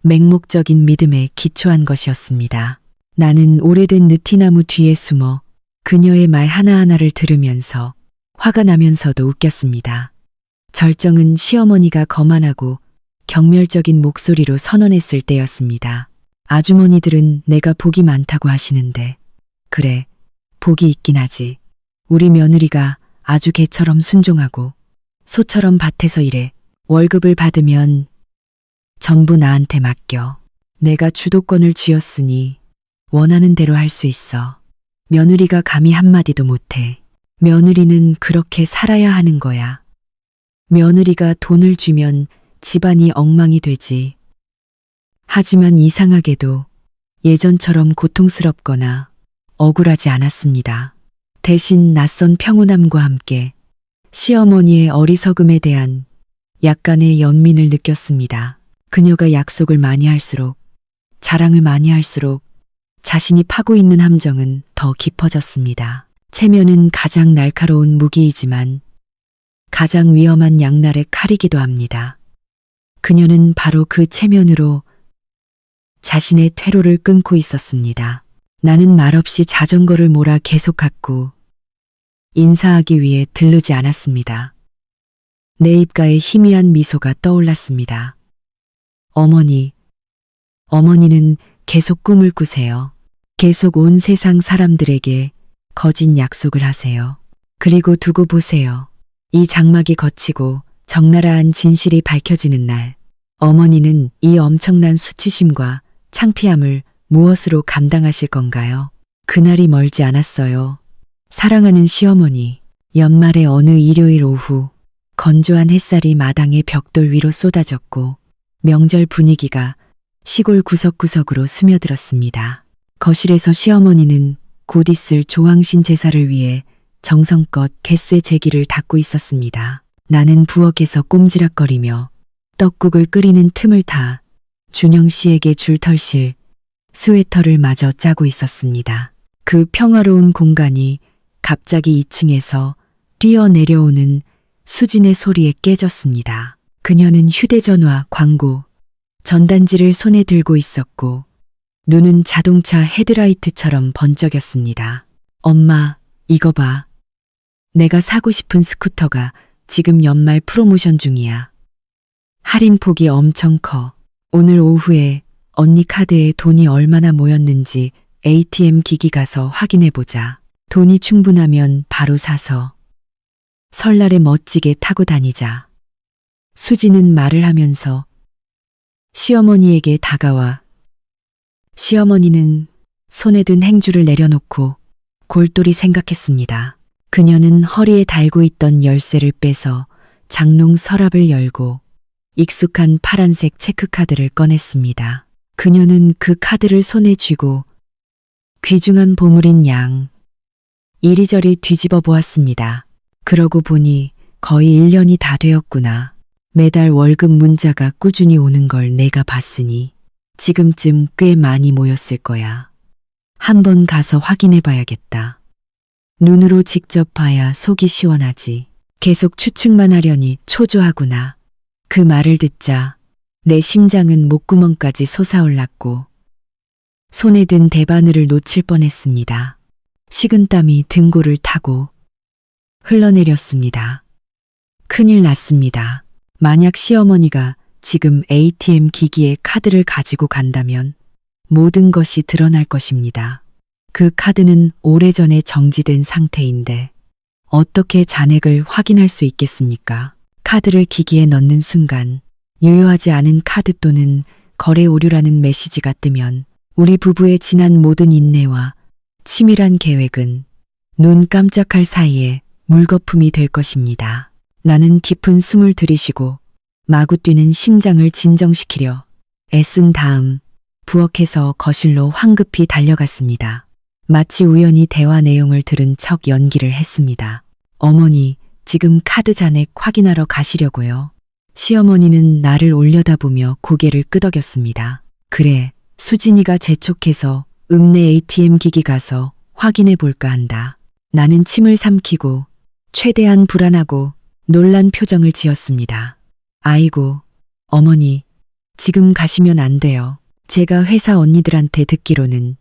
맹목적인 믿음에 기초한 것이었습니다. 나는 오래된 느티나무 뒤에 숨어 그녀의 말 하나하나를 들으면서 화가 나면서도 웃겼습니다. 절정은 시어머니가 거만하고 경멸적인 목소리로 선언했을 때였습니다. 아주머니들은 내가 복이 많다고 하시는데 그래, 복이 있긴 하지. 우리 며느리가 아주 개처럼 순종하고 소처럼 밭에서 일해. 월급을 받으면 전부 나한테 맡겨. 내가 주도권을 쥐었으니 원하는 대로 할 수 있어. 며느리가 감히 한마디도 못해. 며느리는 그렇게 살아야 하는 거야. 며느리가 돈을 쥐면 집안이 엉망이 되지. 하지만 이상하게도 예전처럼 고통스럽거나 억울하지 않았습니다. 대신 낯선 평온함과 함께 시어머니의 어리석음에 대한 약간의 연민을 느꼈습니다. 그녀가 약속을 많이 할수록, 자랑을 많이 할수록 자신이 파고 있는 함정은 더 깊어졌습니다. 체면은 가장 날카로운 무기이지만 가장 위험한 양날의 칼이기도 합니다. 그녀는 바로 그 체면으로 자신의 퇴로를 끊고 있었습니다. 나는 말없이 자전거를 몰아 계속 갔고 인사하기 위해 들르지 않았습니다. 내 입가에 희미한 미소가 떠올랐습니다. 어머니는 계속 꿈을 꾸세요. 계속 온 세상 사람들에게 거짓 약속을 하세요. 그리고 두고 보세요. 이 장막이 걷히고 적나라한 진실이 밝혀지는 날, 어머니는 이 엄청난 수치심과 창피함을 무엇으로 감당하실 건가요? 그날이 멀지 않았어요. 사랑하는 시어머니, 연말의 어느 일요일 오후, 건조한 햇살이 마당의 벽돌 위로 쏟아졌고 명절 분위기가 시골 구석구석으로 스며들었습니다. 거실에서 시어머니는 곧 있을 조항신 제사를 위해 정성껏 갯쇠 제기를 닦고 있었습니다. 나는 부엌에서 꼼지락거리며 떡국을 끓이는 틈을 타 준영 씨에게 줄 털실 스웨터를 마저 짜고 있었습니다. 그 평화로운 공간이 갑자기 2층에서 뛰어내려오는 수진의 소리에 깨졌습니다. 그녀는 휴대전화 광고 전단지를 손에 들고 있었고 눈은 자동차 헤드라이트처럼 번쩍였습니다. 엄마, 이거 봐. 내가 사고 싶은 스쿠터가 지금 연말 프로모션 중이야. 할인폭이 엄청 커. 오늘 오후에 언니 카드에 돈이 얼마나 모였는지 ATM 기기 가서 확인해보자. 돈이 충분하면 바로 사서 설날에 멋지게 타고 다니자. 수지는 말을 하면서 시어머니에게 다가와 시어머니는 손에 든 행주를 내려놓고 골똘히 생각했습니다. 그녀는 허리에 달고 있던 열쇠를 빼서 장롱 서랍을 열고 익숙한 파란색 체크카드를 꺼냈습니다. 그녀는 그 카드를 손에 쥐고 귀중한 보물인 양 이리저리 뒤집어 보았습니다. 그러고 보니 거의 1년이 다 되었구나. 매달 월급 문자가 꾸준히 오는 걸 내가 봤으니 지금쯤 꽤 많이 모였을 거야. 한번 가서 확인해 봐야겠다. 눈으로 직접 봐야 속이 시원하지. 계속 추측만 하려니 초조하구나. 그 말을 듣자 내 심장은 목구멍까지 솟아올랐고 손에 든 대바늘을 놓칠 뻔했습니다. 식은땀이 등골을 타고 흘러내렸습니다. 큰일 났습니다. 만약 시어머니가 지금 ATM 기기에 카드를 가지고 간다면 모든 것이 드러날 것입니다. 그 카드는 오래전에 정지된 상태인데 어떻게 잔액을 확인할 수 있겠습니까? 카드를 기기에 넣는 순간 유효하지 않은 카드 또는 거래 오류라는 메시지가 뜨면 우리 부부의 지난 모든 인내와 치밀한 계획은 눈 깜짝할 사이에 물거품이 될 것입니다. 나는 깊은 숨을 들이쉬고 마구 뛰는 심장을 진정시키려 애쓴 다음 부엌에서 거실로 황급히 달려갔습니다. 마치 우연히 대화 내용을 들은 척 연기를 했습니다. 어머니, 지금 카드 잔액 확인하러 가시려고요. 시어머니는 나를 올려다보며 고개를 끄덕였습니다. 그래, 수진이가 재촉해서 읍내 ATM 기기 가서 확인해 볼까 한다. 나는 침을 삼키고 최대한 불안하고 놀란 표정을 지었습니다. 아이고, 어머니, 지금 가시면 안 돼요. 제가 회사 언니들한테 듣기로는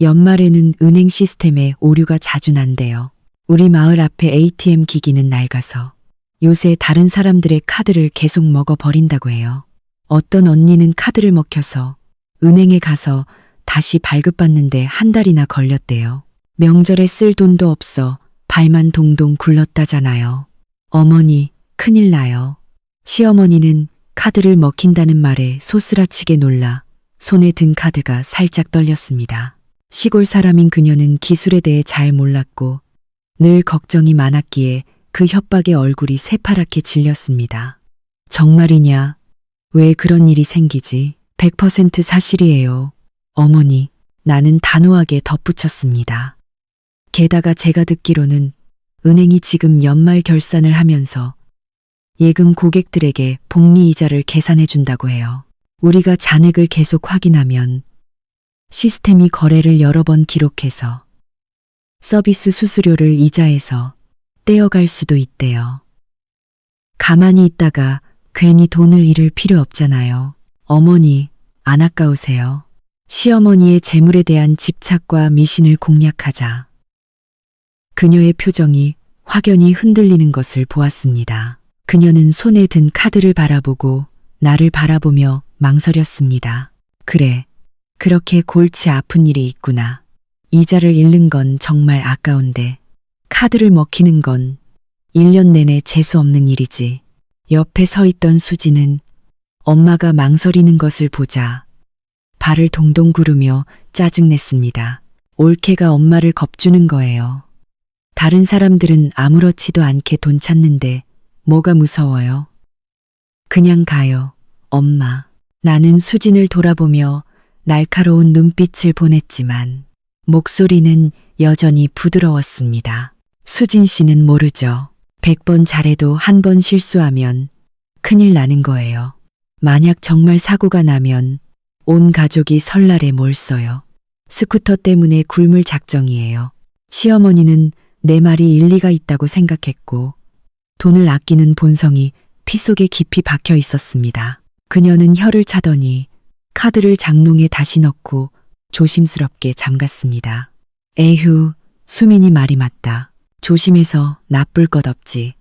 연말에는 은행 시스템에 오류가 자주 난대요. 우리 마을 앞에 ATM 기기는 낡아서 요새 다른 사람들의 카드를 계속 먹어버린다고 해요. 어떤 언니는 카드를 먹혀서 은행에 가서 다시 발급받는데 한 달이나 걸렸대요. 명절에 쓸 돈도 없어 발만 동동 굴렀다잖아요. 어머니, 큰일 나요. 시어머니는 카드를 먹힌다는 말에 소스라치게 놀라 손에 든 카드가 살짝 떨렸습니다. 시골 사람인 그녀는 기술에 대해 잘 몰랐고 늘 걱정이 많았기에 그 협박에 얼굴이 새파랗게 질렸습니다. 정말이냐? 왜 그런 일이 생기지? 100% 사실이에요. 어머니, 나는 단호하게 덧붙였습니다. 게다가 제가 듣기로는 은행이 지금 연말 결산을 하면서 예금 고객들에게 복리 이자를 계산해 준다고 해요. 우리가 잔액을 계속 확인하면 시스템이 거래를 여러 번 기록해서 서비스 수수료를 이자에서 떼어갈 수도 있대요. 가만히 있다가 괜히 돈을 잃을 필요 없잖아요. 어머니, 안 아까우세요? 시어머니의 재물에 대한 집착과 미신을 공략하자. 그녀의 표정이 확연히 흔들리는 것을 보았습니다. 그녀는 손에 든 카드를 바라보고 나를 바라보며 망설였습니다. 그래, 그렇게 골치 아픈 일이 있구나. 이자를 잃는 건 정말 아까운데 카드를 먹히는 건 1년 내내 재수없는 일이지. 옆에 서 있던 수지는 엄마가 망설이는 것을 보자 발을 동동 구르며 짜증냈습니다. 올케가 엄마를 겁주는 거예요. 다른 사람들은 아무렇지도 않게 돈 찾는데 뭐가 무서워요? 그냥 가요, 엄마. 나는 수진을 돌아보며 날카로운 눈빛을 보냈지만 목소리는 여전히 부드러웠습니다. 수진 씨는 모르죠. 100번 잘해도 한 번 실수하면 큰일 나는 거예요. 만약 정말 사고가 나면 온 가족이 설날에 뭘 써요. 스쿠터 때문에 굶을 작정이에요. 시어머니는 내 말이 일리가 있다고 생각했고 돈을 아끼는 본성이 피 속에 깊이 박혀 있었습니다. 그녀는 혀를 차더니 카드를 장롱에 다시 넣고 조심스럽게 잠갔습니다. 에휴, 수민이 말이 맞다. 조심해서 나쁠 것 없지.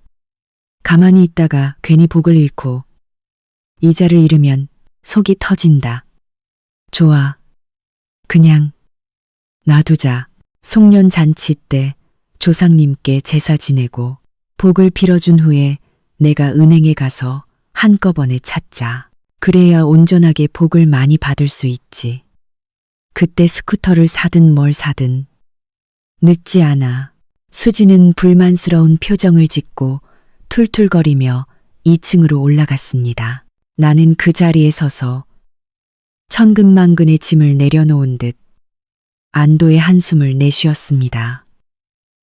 가만히 있다가 괜히 복을 잃고 이자를 잃으면 속이 터진다. 좋아. 그냥 놔두자. 송년 잔치 때 조상님께 제사 지내고 복을 빌어준 후에 내가 은행에 가서 한꺼번에 찾자. 그래야 온전하게 복을 많이 받을 수 있지. 그때 스쿠터를 사든 뭘 사든 늦지 않아. 수지는 불만스러운 표정을 짓고 툴툴거리며 2층으로 올라갔습니다. 나는 그 자리에 서서 천근만근의 짐을 내려놓은 듯 안도의 한숨을 내쉬었습니다.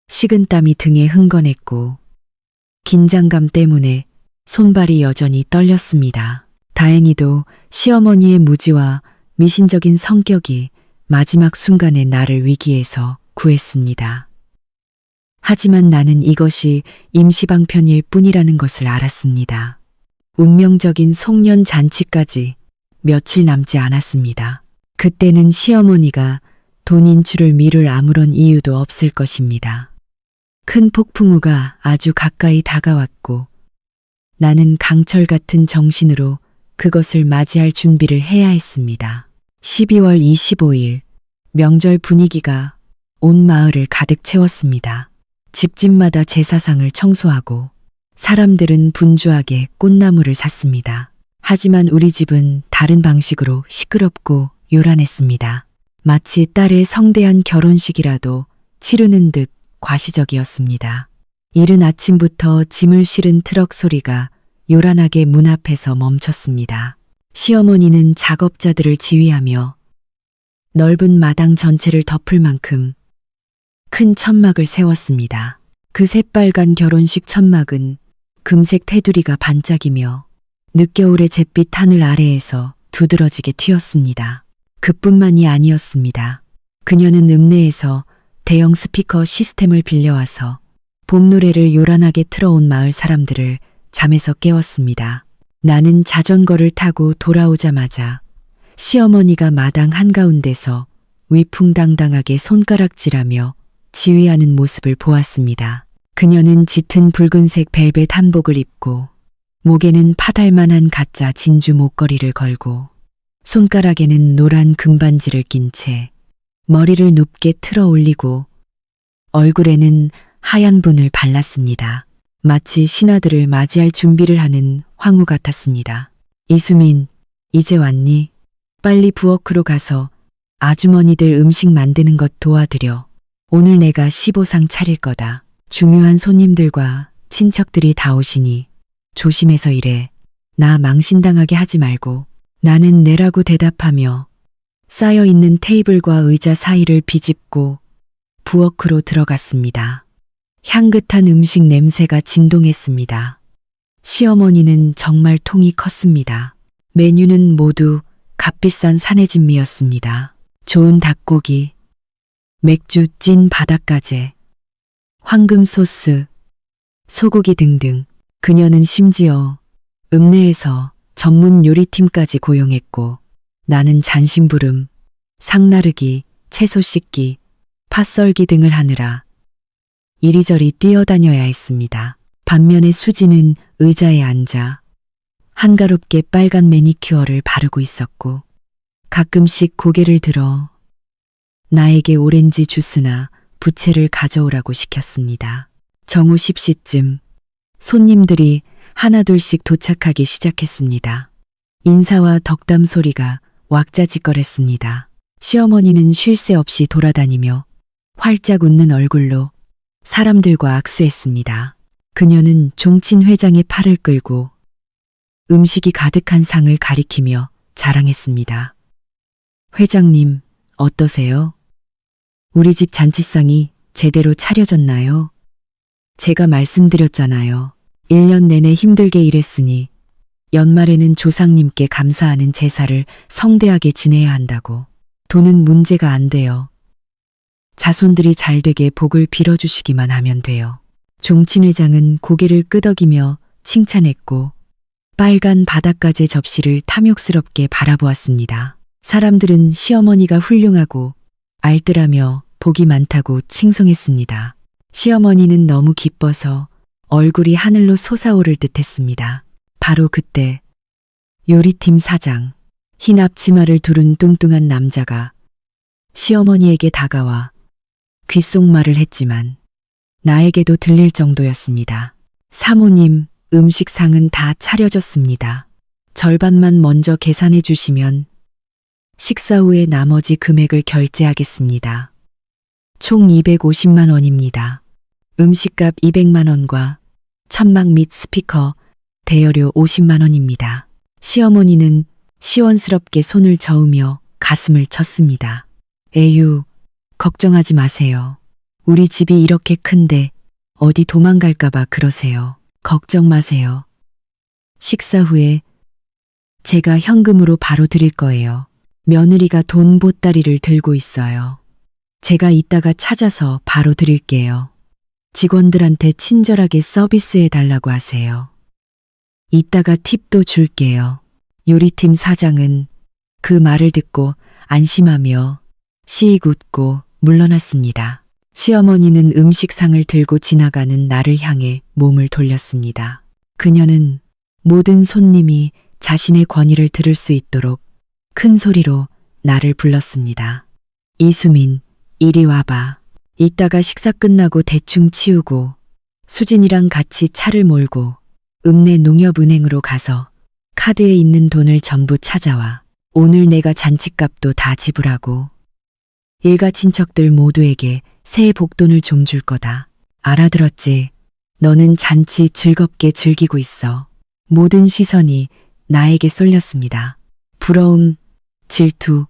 식은땀이 등에 흥건했고 긴장감 때문에 손발이 여전히 떨렸습니다. 다행히도 시어머니의 무지와 미신적인 성격이 마지막 순간에 나를 위기에서 구했습니다. 하지만 나는 이것이 임시방편일 뿐이라는 것을 알았습니다. 운명적인 송년 잔치까지 며칠 남지 않았습니다. 그때는 시어머니가 돈 인출을 미룰 아무런 이유도 없을 것입니다. 큰 폭풍우가 아주 가까이 다가왔고 나는 강철 같은 정신으로 그것을 맞이할 준비를 해야 했습니다. 12월 25일 명절 분위기가 온 마을을 가득 채웠습니다. 집집마다 제사상을 청소하고 사람들은 분주하게 꽃나무를 샀습니다. 하지만 우리 집은 다른 방식으로 시끄럽고 요란했습니다. 마치 딸의 성대한 결혼식이라도 치르는 듯 과시적이었습니다. 이른 아침부터 짐을 실은 트럭 소리가 요란하게 문 앞에서 멈췄습니다. 시어머니는 작업자들을 지휘하며 넓은 마당 전체를 덮을 만큼 큰 천막을 세웠습니다. 그 새빨간 결혼식 천막은 금색 테두리가 반짝이며 늦겨울의 잿빛 하늘 아래에서 두드러지게 튀었습니다. 그뿐만이 아니었습니다. 그녀는 읍내에서 대형 스피커 시스템을 빌려와서 봄 노래를 요란하게 틀어온 마을 사람들을 잠에서 깨웠습니다. 나는 자전거를 타고 돌아오자마자 시어머니가 마당 한가운데서 위풍당당하게 손가락질하며 지휘하는 모습을 보았습니다. 그녀는 짙은 붉은색 벨벳 한복을 입고 목에는 파달만한 가짜 진주 목걸이를 걸고 손가락에는 노란 금반지를 낀 채 머리를 높게 틀어 올리고 얼굴에는 하얀 분을 발랐습니다. 마치 신하들을 맞이할 준비를 하는 황후 같았습니다. 이수민, 이제 왔니? 빨리 부엌으로 가서 아주머니들 음식 만드는 것 도와드려. 오늘 내가 15상 차릴 거다. 중요한 손님들과 친척들이 다 오시니 조심해서 일해. 나 망신당하게 하지 말고. 나는 네라고 대답하며 쌓여있는 테이블과 의자 사이를 비집고 부엌으로 들어갔습니다. 향긋한 음식 냄새가 진동했습니다. 시어머니는 정말 통이 컸습니다. 메뉴는 모두 값비싼 산해진미였습니다. 좋은 닭고기, 맥주, 찐 바닷가재, 황금 소스, 소고기 등등. 그녀는 심지어 읍내에서 전문 요리팀까지 고용했고 나는 잔심부름, 상나르기, 채소 씻기, 팥 썰기 등을 하느라 이리저리 뛰어다녀야 했습니다. 반면에 수지는 의자에 앉아 한가롭게 빨간 매니큐어를 바르고 있었고 가끔씩 고개를 들어 나에게 오렌지 주스나 부채를 가져오라고 시켰습니다. 정오 10시쯤 손님들이 하나둘씩 도착하기 시작했습니다. 인사와 덕담 소리가 왁자지껄했습니다. 시어머니는 쉴 새 없이 돌아다니며 활짝 웃는 얼굴로 사람들과 악수했습니다. 그녀는 종친 회장의 팔을 끌고 음식이 가득한 상을 가리키며 자랑했습니다. 회장님, 어떠세요? 우리 집 잔치상이 제대로 차려졌나요? 제가 말씀드렸잖아요. 1년 내내 힘들게 일했으니 연말에는 조상님께 감사하는 제사를 성대하게 지내야 한다고. 돈은 문제가 안 돼요. 자손들이 잘 되게 복을 빌어주시기만 하면 돼요. 종친 회장은 고개를 끄덕이며 칭찬했고 빨간 바닷가재 접시를 탐욕스럽게 바라보았습니다. 사람들은 시어머니가 훌륭하고 알뜰하며 복이 많다고 칭송했습니다. 시어머니는 너무 기뻐서 얼굴이 하늘로 솟아오를 듯했습니다. 바로 그때 요리팀 사장, 흰 앞치마를 두른 뚱뚱한 남자가 시어머니에게 다가와 귓속말을 했지만 나에게도 들릴 정도였습니다. 사모님, 음식상은 다 차려졌습니다. 절반만 먼저 계산해 주시면 식사 후에 나머지 금액을 결제하겠습니다. 총 250만 원입니다. 음식값 200만 원과 천막 및 스피커, 대여료 50만 원입니다. 시어머니는 시원스럽게 손을 저으며 가슴을 쳤습니다. 에휴, 걱정하지 마세요. 우리 집이 이렇게 큰데 어디 도망갈까봐 그러세요. 걱정 마세요. 식사 후에 제가 현금으로 바로 드릴 거예요. 며느리가 돈 보따리를 들고 있어요. 제가 이따가 찾아서 바로 드릴게요. 직원들한테 친절하게 서비스해 달라고 하세요. 이따가 팁도 줄게요. 요리팀 사장은 그 말을 듣고 안심하며 시익 웃고 물러났습니다. 시어머니는 음식상을 들고 지나가는 나를 향해 몸을 돌렸습니다. 그녀는 모든 손님이 자신의 권위를 들을 수 있도록 큰 소리로 나를 불렀습니다. 이수민, 이리 와봐. 이따가 식사 끝나고 대충 치우고 수진이랑 같이 차를 몰고 읍내 농협은행으로 가서 카드에 있는 돈을 전부 찾아와. 오늘 내가 잔치값도 다 지불하고 일가 친척들 모두에게 새해 복돈을 좀 줄 거다. 알아들었지? 너는 잔치 즐겁게 즐기고 있어. 모든 시선이 나에게 쏠렸습니다. 부러움, 질투,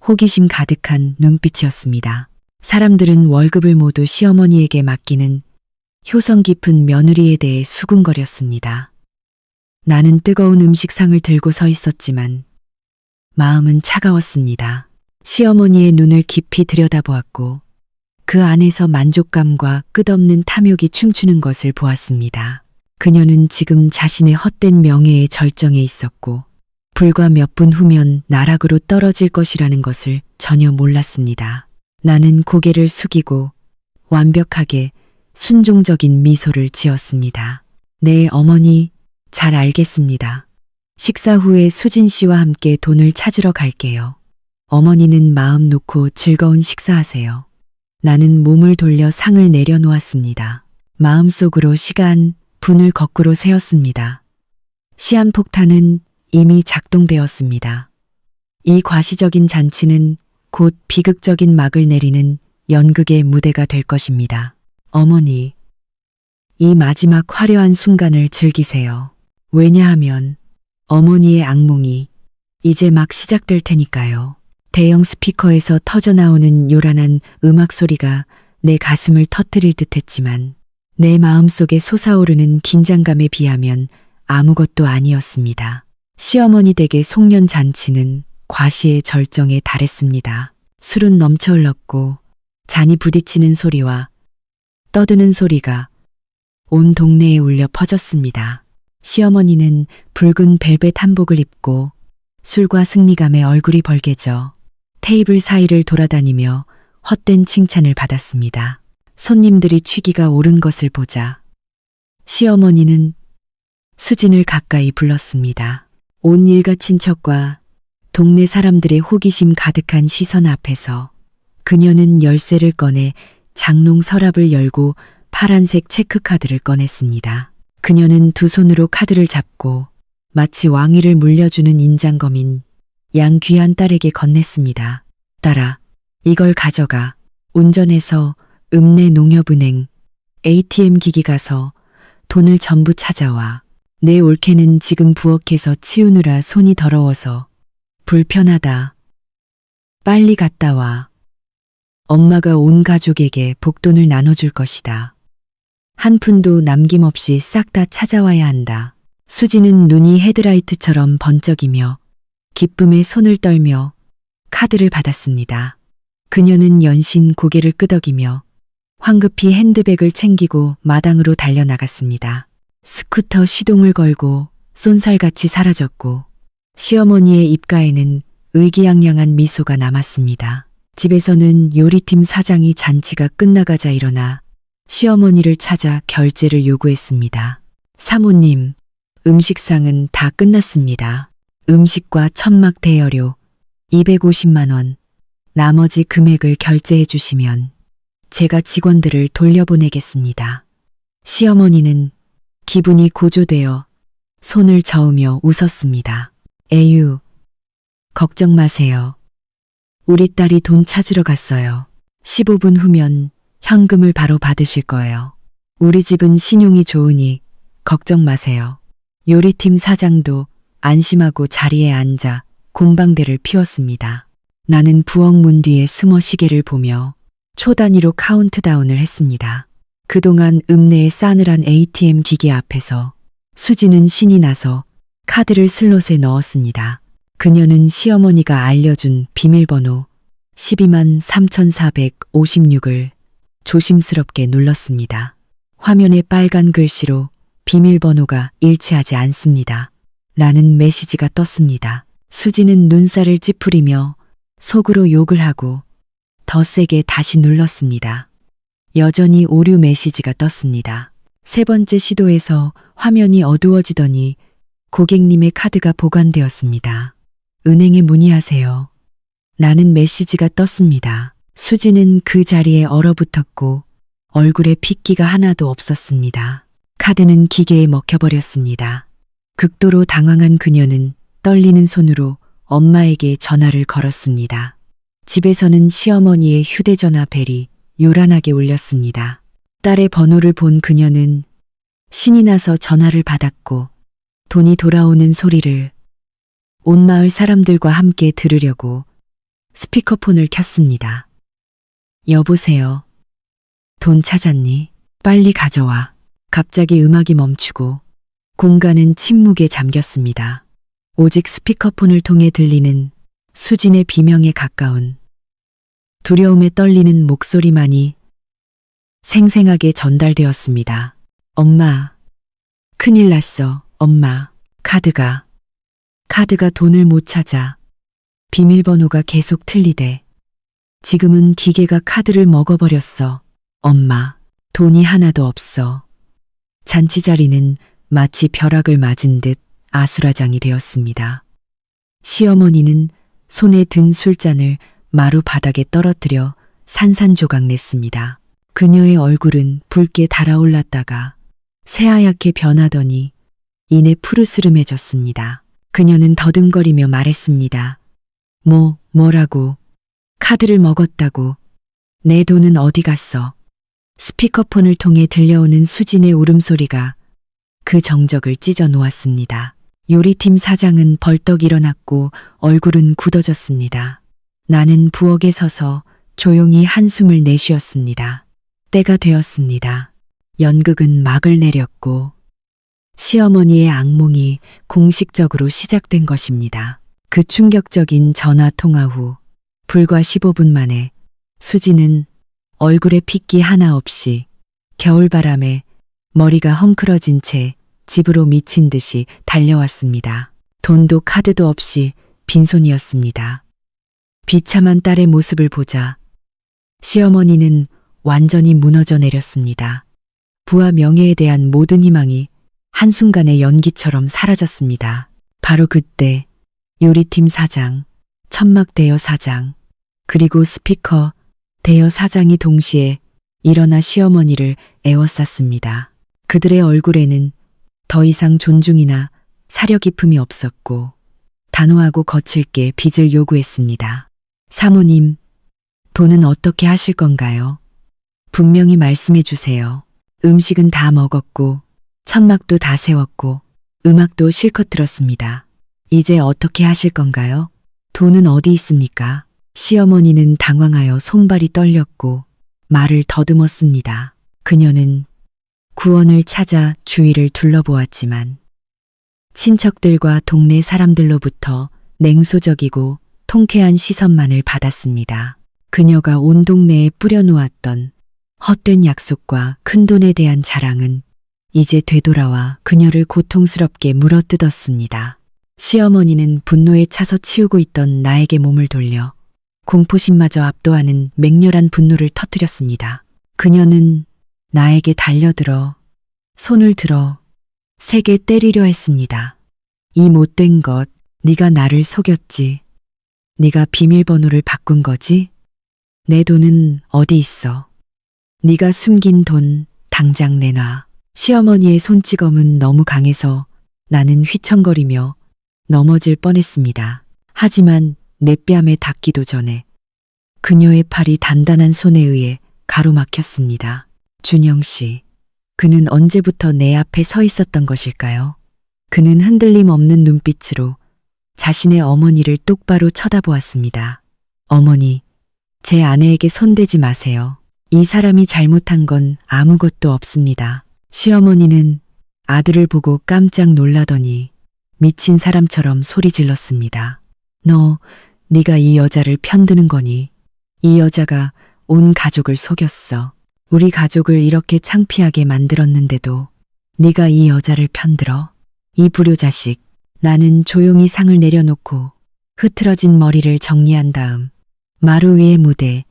호기심 가득한 눈빛이었습니다. 사람들은 월급을 모두 시어머니에게 맡기는 효성 깊은 며느리에 대해 수군거렸습니다. 나는 뜨거운 음식상을 들고 서 있었지만 마음은 차가웠습니다. 시어머니의 눈을 깊이 들여다보았고 그 안에서 만족감과 끝없는 탐욕이 춤추는 것을 보았습니다. 그녀는 지금 자신의 헛된 명예의 절정에 있었고 불과 몇 분 후면 나락으로 떨어질 것이라는 것을 전혀 몰랐습니다. 나는 고개를 숙이고 완벽하게 순종적인 미소를 지었습니다. 네, 어머니, 잘 알겠습니다. 식사 후에 수진 씨와 함께 돈을 찾으러 갈게요. 어머니는 마음 놓고 즐거운 식사하세요. 나는 몸을 돌려 상을 내려놓았습니다. 마음속으로 시간, 분을 거꾸로 세웠습니다. 시한폭탄은 이미 작동되었습니다. 이 과시적인 잔치는 곧 비극적인 막을 내리는 연극의 무대가 될 것입니다. 어머니, 이 마지막 화려한 순간을 즐기세요. 왜냐하면 어머니의 악몽이 이제 막 시작될 테니까요. 대형 스피커에서 터져나오는 요란한 음악 소리가 내 가슴을 터뜨릴 듯 했지만 내 마음속에 솟아오르는 긴장감에 비하면 아무것도 아니었습니다. 시어머니 댁의 송년 잔치는 과시의 절정에 달했습니다. 술은 넘쳐 흘렀고 잔이 부딪히는 소리와 떠드는 소리가 온 동네에 울려 퍼졌습니다. 시어머니는 붉은 벨벳 한복을 입고 술과 승리감에 얼굴이 벌개져 테이블 사이를 돌아다니며 헛된 칭찬을 받았습니다. 손님들이 취기가 오른 것을 보자 시어머니는 수진을 가까이 불렀습니다. 온 일가 친척과 동네 사람들의 호기심 가득한 시선 앞에서 그녀는 열쇠를 꺼내 장롱 서랍을 열고 파란색 체크카드를 꺼냈습니다. 그녀는 두 손으로 카드를 잡고 마치 왕위를 물려주는 인장검인 양 귀한 딸에게 건넸습니다. 딸아, 이걸 가져가. 운전해서 읍내 농협은행 ATM 기기 가서 돈을 전부 찾아와. 내 올케는 지금 부엌에서 치우느라 손이 더러워서 불편하다. 빨리 갔다 와. 엄마가 온 가족에게 복돈을 나눠줄 것이다. 한 푼도 남김없이 싹 다 찾아와야 한다. 수지는 눈이 헤드라이트처럼 번쩍이며 기쁨에 손을 떨며 카드를 받았습니다. 그녀는 연신 고개를 끄덕이며 황급히 핸드백을 챙기고 마당으로 달려나갔습니다. 스쿠터 시동을 걸고 쏜살같이 사라졌고 시어머니의 입가에는 의기양양한 미소가 남았습니다. 집에서는 요리팀 사장이 잔치가 끝나가자 일어나 시어머니를 찾아 결제를 요구했습니다. 사모님, 음식상은 다 끝났습니다. 음식과 천막 대여료 250만 원, 나머지 금액을 결제해 주시면 제가 직원들을 돌려보내겠습니다. 시어머니는 기분이 고조되어 손을 저으며 웃었습니다. 에휴, 걱정 마세요. 우리 딸이 돈 찾으러 갔어요. 15분 후면 현금을 바로 받으실 거예요. 우리 집은 신용이 좋으니 걱정 마세요. 요리팀 사장도 안심하고 자리에 앉아 공방대를 피웠습니다. 나는 부엌 문 뒤에 숨어 시계를 보며 초 단위로 카운트다운을 했습니다. 그동안 읍내의 싸늘한 ATM 기계 앞에서 수지는 신이 나서 카드를 슬롯에 넣었습니다. 그녀는 시어머니가 알려준 비밀번호 12만 3,456을 조심스럽게 눌렀습니다. 화면에 빨간 글씨로 비밀번호가 일치하지 않습니다. 라는 메시지가 떴습니다. 수지는 눈살을 찌푸리며 속으로 욕을 하고 더 세게 다시 눌렀습니다. 여전히 오류 메시지가 떴습니다. 세 번째 시도에서 화면이 어두워지더니 고객님의 카드가 보관되었습니다. 은행에 문의하세요. 라는 메시지가 떴습니다. 수지는 그 자리에 얼어붙었고 얼굴에 핏기가 하나도 없었습니다. 카드는 기계에 먹혀버렸습니다. 극도로 당황한 그녀는 떨리는 손으로 엄마에게 전화를 걸었습니다. 집에서는 시어머니의 휴대전화 벨이 요란하게 울렸습니다. 딸의 번호를 본 그녀는 신이 나서 전화를 받았고 돈이 돌아오는 소리를 온 마을 사람들과 함께 들으려고 스피커폰을 켰습니다. 여보세요. 돈 찾았니? 빨리 가져와. 갑자기 음악이 멈추고 공간은 침묵에 잠겼습니다. 오직 스피커폰을 통해 들리는 수진의 비명에 가까운 두려움에 떨리는 목소리만이 생생하게 전달되었습니다. 엄마, 큰일 났어. 엄마, 카드가 돈을 못 찾아. 비밀번호가 계속 틀리대. 지금은 기계가 카드를 먹어버렸어. 엄마, 돈이 하나도 없어. 잔치 자리는 마치 벼락을 맞은 듯 아수라장이 되었습니다. 시어머니는 손에 든 술잔을 마루 바닥에 떨어뜨려 산산조각 냈습니다. 그녀의 얼굴은 붉게 달아올랐다가 새하얗게 변하더니 이내 푸르스름해졌습니다. 그녀는 더듬거리며 말했습니다. 뭐라고? 카드를 먹었다고. 내 돈은 어디 갔어? 스피커폰을 통해 들려오는 수진의 울음소리가 그 정적을 찢어 놓았습니다. 요리팀 사장은 벌떡 일어났고 얼굴은 굳어졌습니다. 나는 부엌에 서서 조용히 한숨을 내쉬었습니다. 때가 되었습니다. 연극은 막을 내렸고 시어머니의 악몽이 공식적으로 시작된 것입니다. 그 충격적인 전화 통화 후 불과 15분 만에 수지는 얼굴에 핏기 하나 없이 겨울바람에 머리가 헝클어진 채 집으로 미친 듯이 달려왔습니다. 돈도 카드도 없이 빈손이었습니다. 비참한 딸의 모습을 보자 시어머니는 완전히 무너져 내렸습니다. 부와 명예에 대한 모든 희망이 한순간에 연기처럼 사라졌습니다. 바로 그때 요리팀 사장, 천막 대여 사장, 그리고 스피커 대여 사장이 동시에 일어나 시어머니를 에워쌌습니다. 그들의 얼굴에는 더 이상 존중이나 사려 깊음이 없었고 단호하고 거칠게 빚을 요구했습니다. 사모님, 돈은 어떻게 하실 건가요? 분명히 말씀해 주세요. 음식은 다 먹었고 천막도 다 세웠고 음악도 실컷 들었습니다. 이제 어떻게 하실 건가요? 돈은 어디 있습니까? 시어머니는 당황하여 손발이 떨렸고 말을 더듬었습니다. 그녀는 구원을 찾아 주위를 둘러보았지만 친척들과 동네 사람들로부터 냉소적이고 통쾌한 시선만을 받았습니다. 그녀가 온 동네에 뿌려놓았던 헛된 약속과 큰돈에 대한 자랑은 이제 되돌아와 그녀를 고통스럽게 물어뜯었습니다. 시어머니는 분노에 차서 치우고 있던 나에게 몸을 돌려 공포심마저 압도하는 맹렬한 분노를 터뜨렸습니다. 그녀는 나에게 달려들어 손을 들어 세게 때리려 했습니다. 이 못된 것, 네가 나를 속였지. 네가 비밀번호를 바꾼 거지? 내 돈은 어디 있어? 네가 숨긴 돈 당장 내놔. 시어머니의 손찌검은 너무 강해서 나는 휘청거리며 넘어질 뻔했습니다. 하지만 내 뺨에 닿기도 전에 그녀의 팔이 단단한 손에 의해 가로막혔습니다. 준영 씨, 그는 언제부터 내 앞에 서 있었던 것일까요? 그는 흔들림 없는 눈빛으로 자신의 어머니를 똑바로 쳐다보았습니다. 어머니, 제 아내에게 손대지 마세요. 이 사람이 잘못한 건 아무것도 없습니다. 시어머니는 아들을 보고 깜짝 놀라더니 미친 사람처럼 소리 질렀습니다. 네가 이 여자를 편드는 거니? 이 여자가 온 가족을 속였어. 우리 가족을 이렇게 창피하게 만들었는데도 네가 이 여자를 편들어? 이 불효자식. 나는 조용히 상을 내려놓고 흐트러진 머리를 정리한 다음 마루 위의 무대,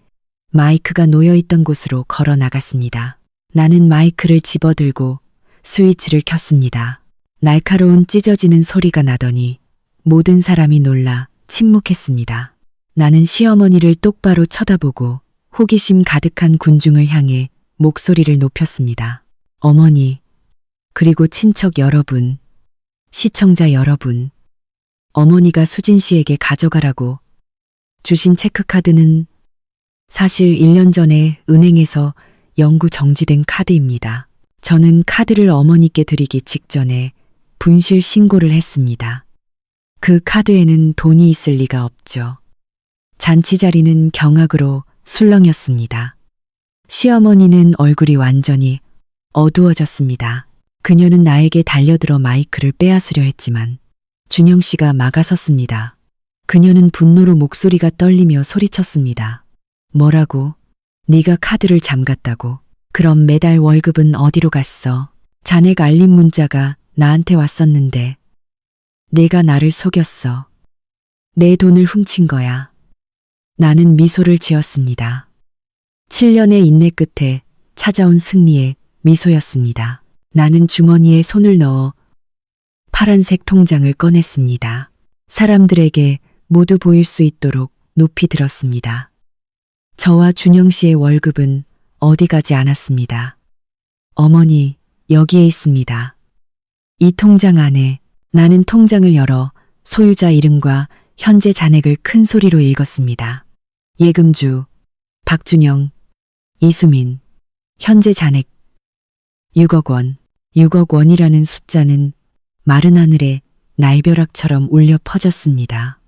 마이크가 놓여있던 곳으로 걸어 나갔습니다. 나는 마이크를 집어들고 스위치를 켰습니다. 날카로운 찢어지는 소리가 나더니 모든 사람이 놀라 침묵했습니다. 나는 시어머니를 똑바로 쳐다보고 호기심 가득한 군중을 향해 목소리를 높였습니다. 어머니, 그리고 친척 여러분, 시청자 여러분, 어머니가 수진 씨에게 가져가라고 주신 체크카드는 사실 1년 전에 은행에서 영구 정지된 카드입니다. 저는 카드를 어머니께 드리기 직전에 분실 신고를 했습니다. 그 카드에는 돈이 있을 리가 없죠. 잔치 자리는 경악으로 술렁였습니다. 시어머니는 얼굴이 완전히 어두워졌습니다. 그녀는 나에게 달려들어 마이크를 빼앗으려 했지만 준영 씨가 막아섰습니다. 그녀는 분노로 목소리가 떨리며 소리쳤습니다. 뭐라고? 네가 카드를 잠갔다고? 그럼 매달 월급은 어디로 갔어? 잔액 알림 문자가 나한테 왔었는데 내가 나를 속였어. 내 돈을 훔친 거야. 나는 미소를 지었습니다. 7년의 인내 끝에 찾아온 승리의 미소였습니다. 나는 주머니에 손을 넣어 파란색 통장을 꺼냈습니다. 사람들에게 모두 보일 수 있도록 높이 들었습니다. 저와 준영 씨의 월급은 어디 가지 않았습니다. 어머니, 여기에 있습니다. 이 통장 안에. 나는 통장을 열어 소유자 이름과 현재 잔액을 큰 소리로 읽었습니다. 예금주, 박준영, 이수민, 현재 잔액 6억 원. 6억 원이라는 숫자는 마른 하늘에 날벼락처럼 울려 퍼졌습니다.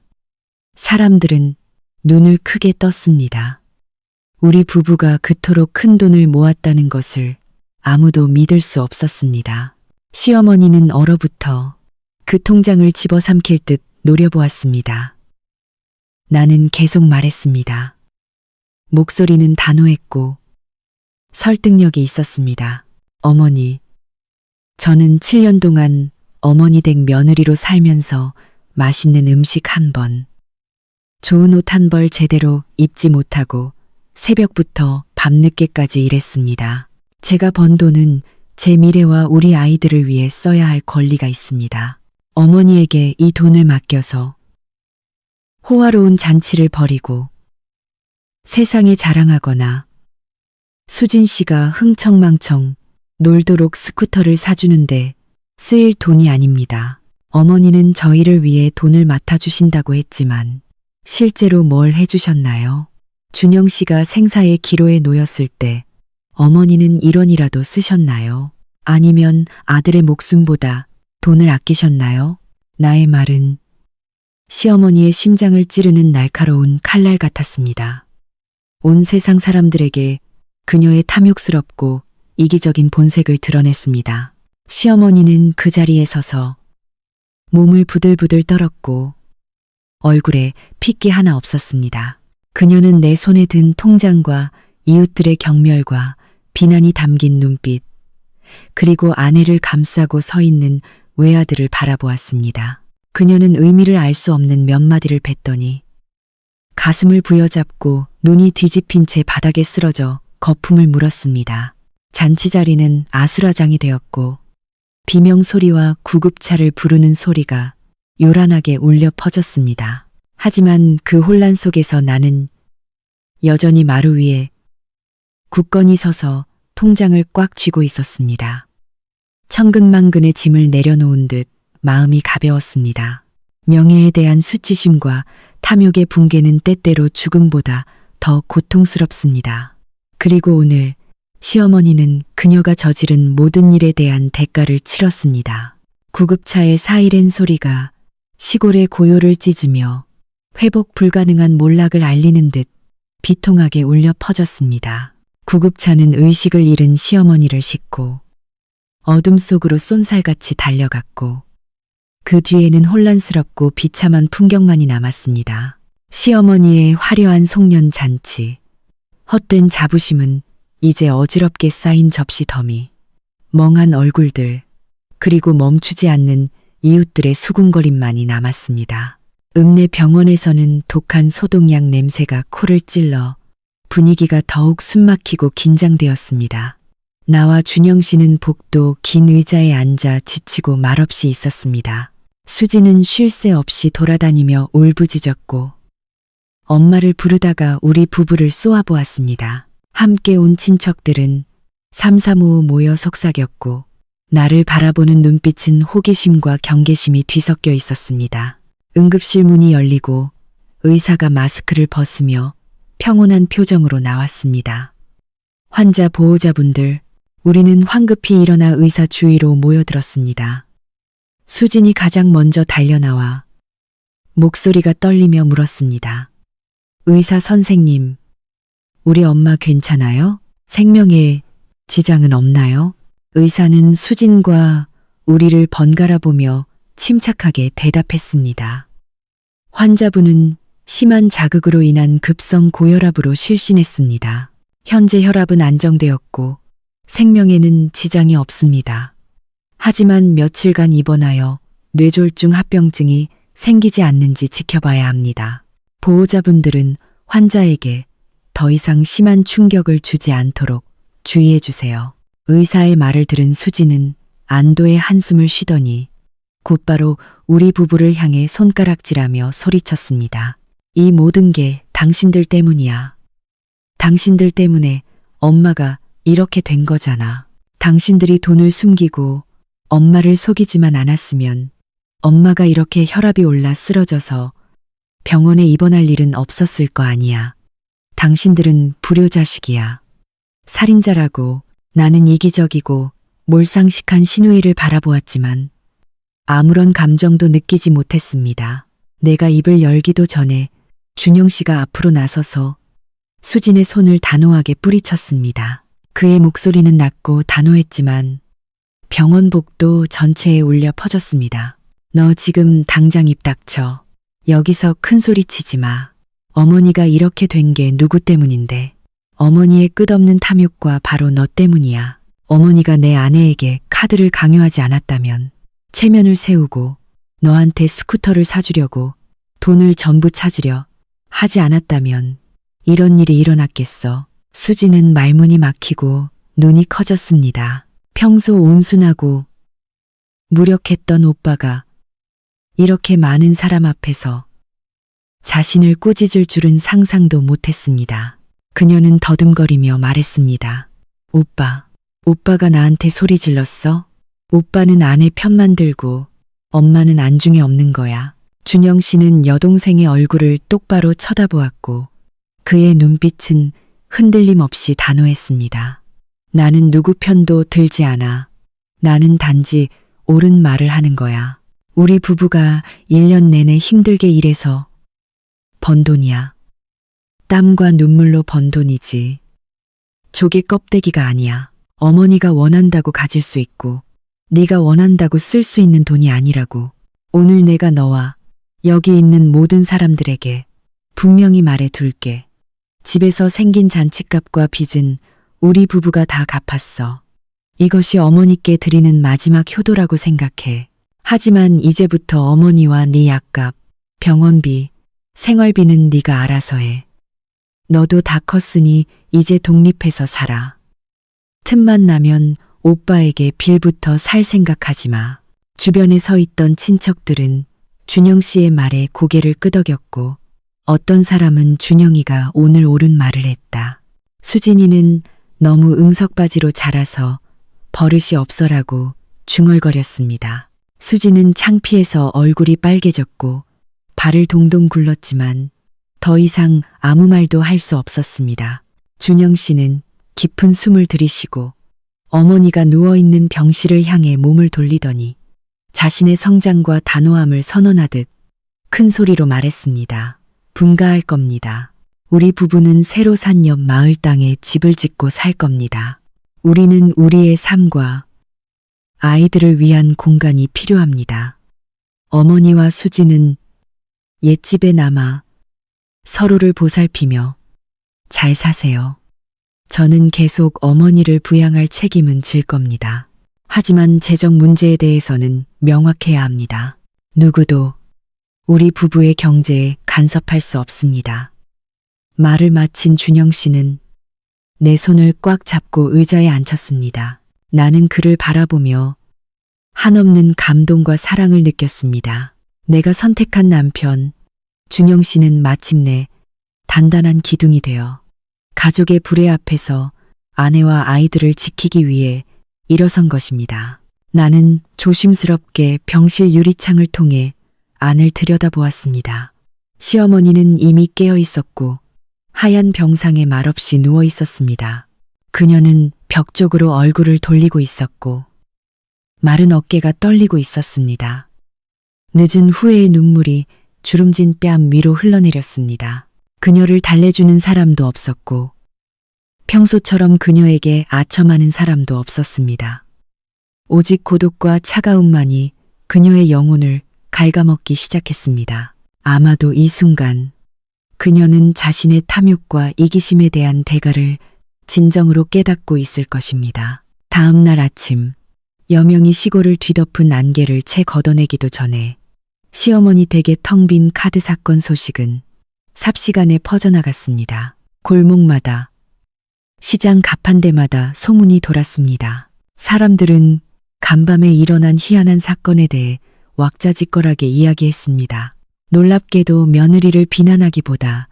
사람들은 눈을 크게 떴습니다. 우리 부부가 그토록 큰 돈을 모았다는 것을 아무도 믿을 수 없었습니다. 시어머니는 얼어붙어 그 통장을 집어삼킬 듯 노려보았습니다. 나는 계속 말했습니다. 목소리는 단호했고 설득력이 있었습니다. 어머니, 저는 7년 동안 어머니 댁 며느리로 살면서 맛있는 음식 한 번, 좋은 옷 한 벌 제대로 입지 못하고 새벽부터 밤늦게까지 일했습니다. 제가 번 돈은 제 미래와 우리 아이들을 위해 써야 할 권리가 있습니다. 어머니에게 이 돈을 맡겨서 호화로운 잔치를 벌이고 세상에 자랑하거나 수진 씨가 흥청망청 놀도록 스쿠터를 사주는데 쓰일 돈이 아닙니다. 어머니는 저희를 위해 돈을 맡아주신다고 했지만 실제로 뭘 해주셨나요? 준영 씨가 생사의 기로에 놓였을 때 어머니는 1원이라도 쓰셨나요? 아니면 아들의 목숨보다 돈을 아끼셨나요? 나의 말은 시어머니의 심장을 찌르는 날카로운 칼날 같았습니다. 온 세상 사람들에게 그녀의 탐욕스럽고 이기적인 본색을 드러냈습니다. 시어머니는 그 자리에 서서 몸을 부들부들 떨었고 얼굴에 핏기 하나 없었습니다. 그녀는 내 손에 든 통장과 이웃들의 경멸과 비난이 담긴 눈빛, 그리고 아내를 감싸고 서 있는 외아들을 바라보았습니다. 그녀는 의미를 알 수 없는 몇 마디를 뱉더니 가슴을 부여잡고 눈이 뒤집힌 채 바닥에 쓰러져 거품을 물었습니다. 잔치 자리는 아수라장이 되었고 비명소리와 구급차를 부르는 소리가 요란하게 울려 퍼졌습니다. 하지만 그 혼란 속에서 나는 여전히 마루 위에 굳건히 서서 통장을 꽉 쥐고 있었습니다. 천근만근의 짐을 내려놓은 듯 마음이 가벼웠습니다. 명예에 대한 수치심과 탐욕의 붕괴는 때때로 죽음보다 더 고통스럽습니다. 그리고 오늘 시어머니는 그녀가 저지른 모든 일에 대한 대가를 치렀습니다. 구급차의 사이렌 소리가 시골의 고요를 찢으며 회복 불가능한 몰락을 알리는 듯 비통하게 울려 퍼졌습니다. 구급차는 의식을 잃은 시어머니를 싣고 어둠 속으로 쏜살같이 달려갔고 그 뒤에는 혼란스럽고 비참한 풍경만이 남았습니다. 시어머니의 화려한 송년 잔치, 헛된 자부심은 이제 어지럽게 쌓인 접시 더미, 멍한 얼굴들, 그리고 멈추지 않는 이웃들의 수군거림만이 남았습니다. 읍내 병원에서는 독한 소독약 냄새가 코를 찔러 분위기가 더욱 숨막히고 긴장되었습니다. 나와 준영 씨는 복도 긴 의자에 앉아 지치고 말없이 있었습니다. 수지는 쉴 새 없이 돌아다니며 울부짖었고 엄마를 부르다가 우리 부부를 쏘아보았습니다. 함께 온 친척들은 삼삼오오 모여 속삭였고 나를 바라보는 눈빛은 호기심과 경계심이 뒤섞여 있었습니다. 응급실 문이 열리고 의사가 마스크를 벗으며 평온한 표정으로 나왔습니다. 환자 보호자분들, 우리는 황급히 일어나 의사 주위로 모여들었습니다. 수진이 가장 먼저 달려나와 목소리가 떨리며 물었습니다. 의사 선생님, 우리 엄마 괜찮아요? 생명에 지장은 없나요? 의사는 수진과 우리를 번갈아 보며 침착하게 대답했습니다. 환자분은 심한 자극으로 인한 급성 고혈압으로 실신했습니다. 현재 혈압은 안정되었고 생명에는 지장이 없습니다. 하지만 며칠간 입원하여 뇌졸중 합병증이 생기지 않는지 지켜봐야 합니다. 보호자분들은 환자에게 더 이상 심한 충격을 주지 않도록 주의해 주세요. 의사의 말을 들은 수지는 안도의 한숨을 쉬더니 곧바로 우리 부부를 향해 손가락질하며 소리쳤습니다. 이 모든 게 당신들 때문이야. 당신들 때문에 엄마가 이렇게 된 거잖아. 당신들이 돈을 숨기고 엄마를 속이지만 않았으면 엄마가 이렇게 혈압이 올라 쓰러져서 병원에 입원할 일은 없었을 거 아니야. 당신들은 불효자식이야. 살인자라고 나는 이기적이고 몰상식한 신우이를 바라보았지만 아무런 감정도 느끼지 못했습니다. 내가 입을 열기도 전에 준영 씨가 앞으로 나서서 수진의 손을 단호하게 뿌리쳤습니다. 그의 목소리는 낮고 단호했지만 병원 복도 전체에 울려 퍼졌습니다. 너 지금 당장 입 닥쳐. 여기서 큰 소리 치지 마. 어머니가 이렇게 된 게 누구 때문인데. 어머니의 끝없는 탐욕과 바로 너 때문이야. 어머니가 내 아내에게 카드를 강요하지 않았다면 체면을 세우고 너한테 스쿠터를 사주려고 돈을 전부 찾으려 하지 않았다면 이런 일이 일어났겠어. 수지는 말문이 막히고 눈이 커졌습니다. 평소 온순하고 무력했던 오빠가 이렇게 많은 사람 앞에서 자신을 꾸짖을 줄은 상상도 못했습니다. 그녀는 더듬거리며 말했습니다. 오빠가 나한테 소리 질렀어? 오빠는 아내 편만 들고 엄마는 안중에 없는 거야. 준영 씨는 여동생의 얼굴을 똑바로 쳐다보았고 그의 눈빛은 흔들림 없이 단호했습니다. 나는 누구 편도 들지 않아. 나는 단지 옳은 말을 하는 거야. 우리 부부가 1년 내내 힘들게 일해서 번 돈이야. 땀과 눈물로 번 돈이지. 조개 껍데기가 아니야. 어머니가 원한다고 가질 수 있고 네가 원한다고 쓸 수 있는 돈이 아니라고. 오늘 내가 너와 여기 있는 모든 사람들에게 분명히 말해 둘게. 집에서 생긴 잔치값과 빚은 우리 부부가 다 갚았어. 이것이 어머니께 드리는 마지막 효도라고 생각해. 하지만 이제부터 어머니와 네 약값, 병원비, 생활비는 네가 알아서 해. 너도 다 컸으니 이제 독립해서 살아. 틈만 나면 오빠에게 빌부터 살 생각하지 마. 주변에 서 있던 친척들은 준영 씨의 말에 고개를 끄덕였고 어떤 사람은 준영이가 오늘 옳은 말을 했다. 수진이는 너무 응석바지로 자라서 버릇이 없어라고 중얼거렸습니다. 수지는 창피해서 얼굴이 빨개졌고 발을 동동 굴렀지만 더 이상 아무 말도 할 수 없었습니다. 준영 씨는 깊은 숨을 들이쉬고 어머니가 누워있는 병실을 향해 몸을 돌리더니 자신의 성장과 단호함을 선언하듯 큰 소리로 말했습니다. 분가할 겁니다. 우리 부부는 새로 산 옆 마을 땅에 집을 짓고 살 겁니다. 우리는 우리의 삶과 아이들을 위한 공간이 필요합니다. 어머니와 수지는 옛집에 남아 서로를 보살피며 잘 사세요. 저는 계속 어머니를 부양할 책임은 질 겁니다. 하지만 재정 문제에 대해서는 명확해야 합니다. 누구도 우리 부부의 경제에 간섭할 수 없습니다. 말을 마친 준영 씨는 내 손을 꽉 잡고 의자에 앉혔습니다. 나는 그를 바라보며 한없는 감동과 사랑을 느꼈습니다. 내가 선택한 남편, 준영 씨는 마침내 단단한 기둥이 되어 가족의 불의 앞에서 아내와 아이들을 지키기 위해 일어선 것입니다. 나는 조심스럽게 병실 유리창을 통해 안을 들여다보았습니다. 시어머니는 이미 깨어 있었고 하얀 병상에 말없이 누워 있었습니다. 그녀는 벽 쪽으로 얼굴을 돌리고 있었고 마른 어깨가 떨리고 있었습니다. 늦은 후회의 눈물이 주름진 뺨 위로 흘러내렸습니다. 그녀를 달래주는 사람도 없었고 평소처럼 그녀에게 아첨하는 사람도 없었습니다. 오직 고독과 차가움만이 그녀의 영혼을 갉아먹기 시작했습니다. 아마도 이 순간 그녀는 자신의 탐욕과 이기심에 대한 대가를 진정으로 깨닫고 있을 것입니다. 다음 날 아침, 여명이 시골을 뒤덮은 안개를 채 걷어내기도 전에 시어머니 댁의 텅 빈 카드 사건 소식은 삽시간에 퍼져나갔습니다. 골목마다, 시장 가판대마다 소문이 돌았습니다. 사람들은 간밤에 일어난 희한한 사건에 대해 왁자지껄하게 이야기했습니다. 놀랍게도 며느리를 비난하기보다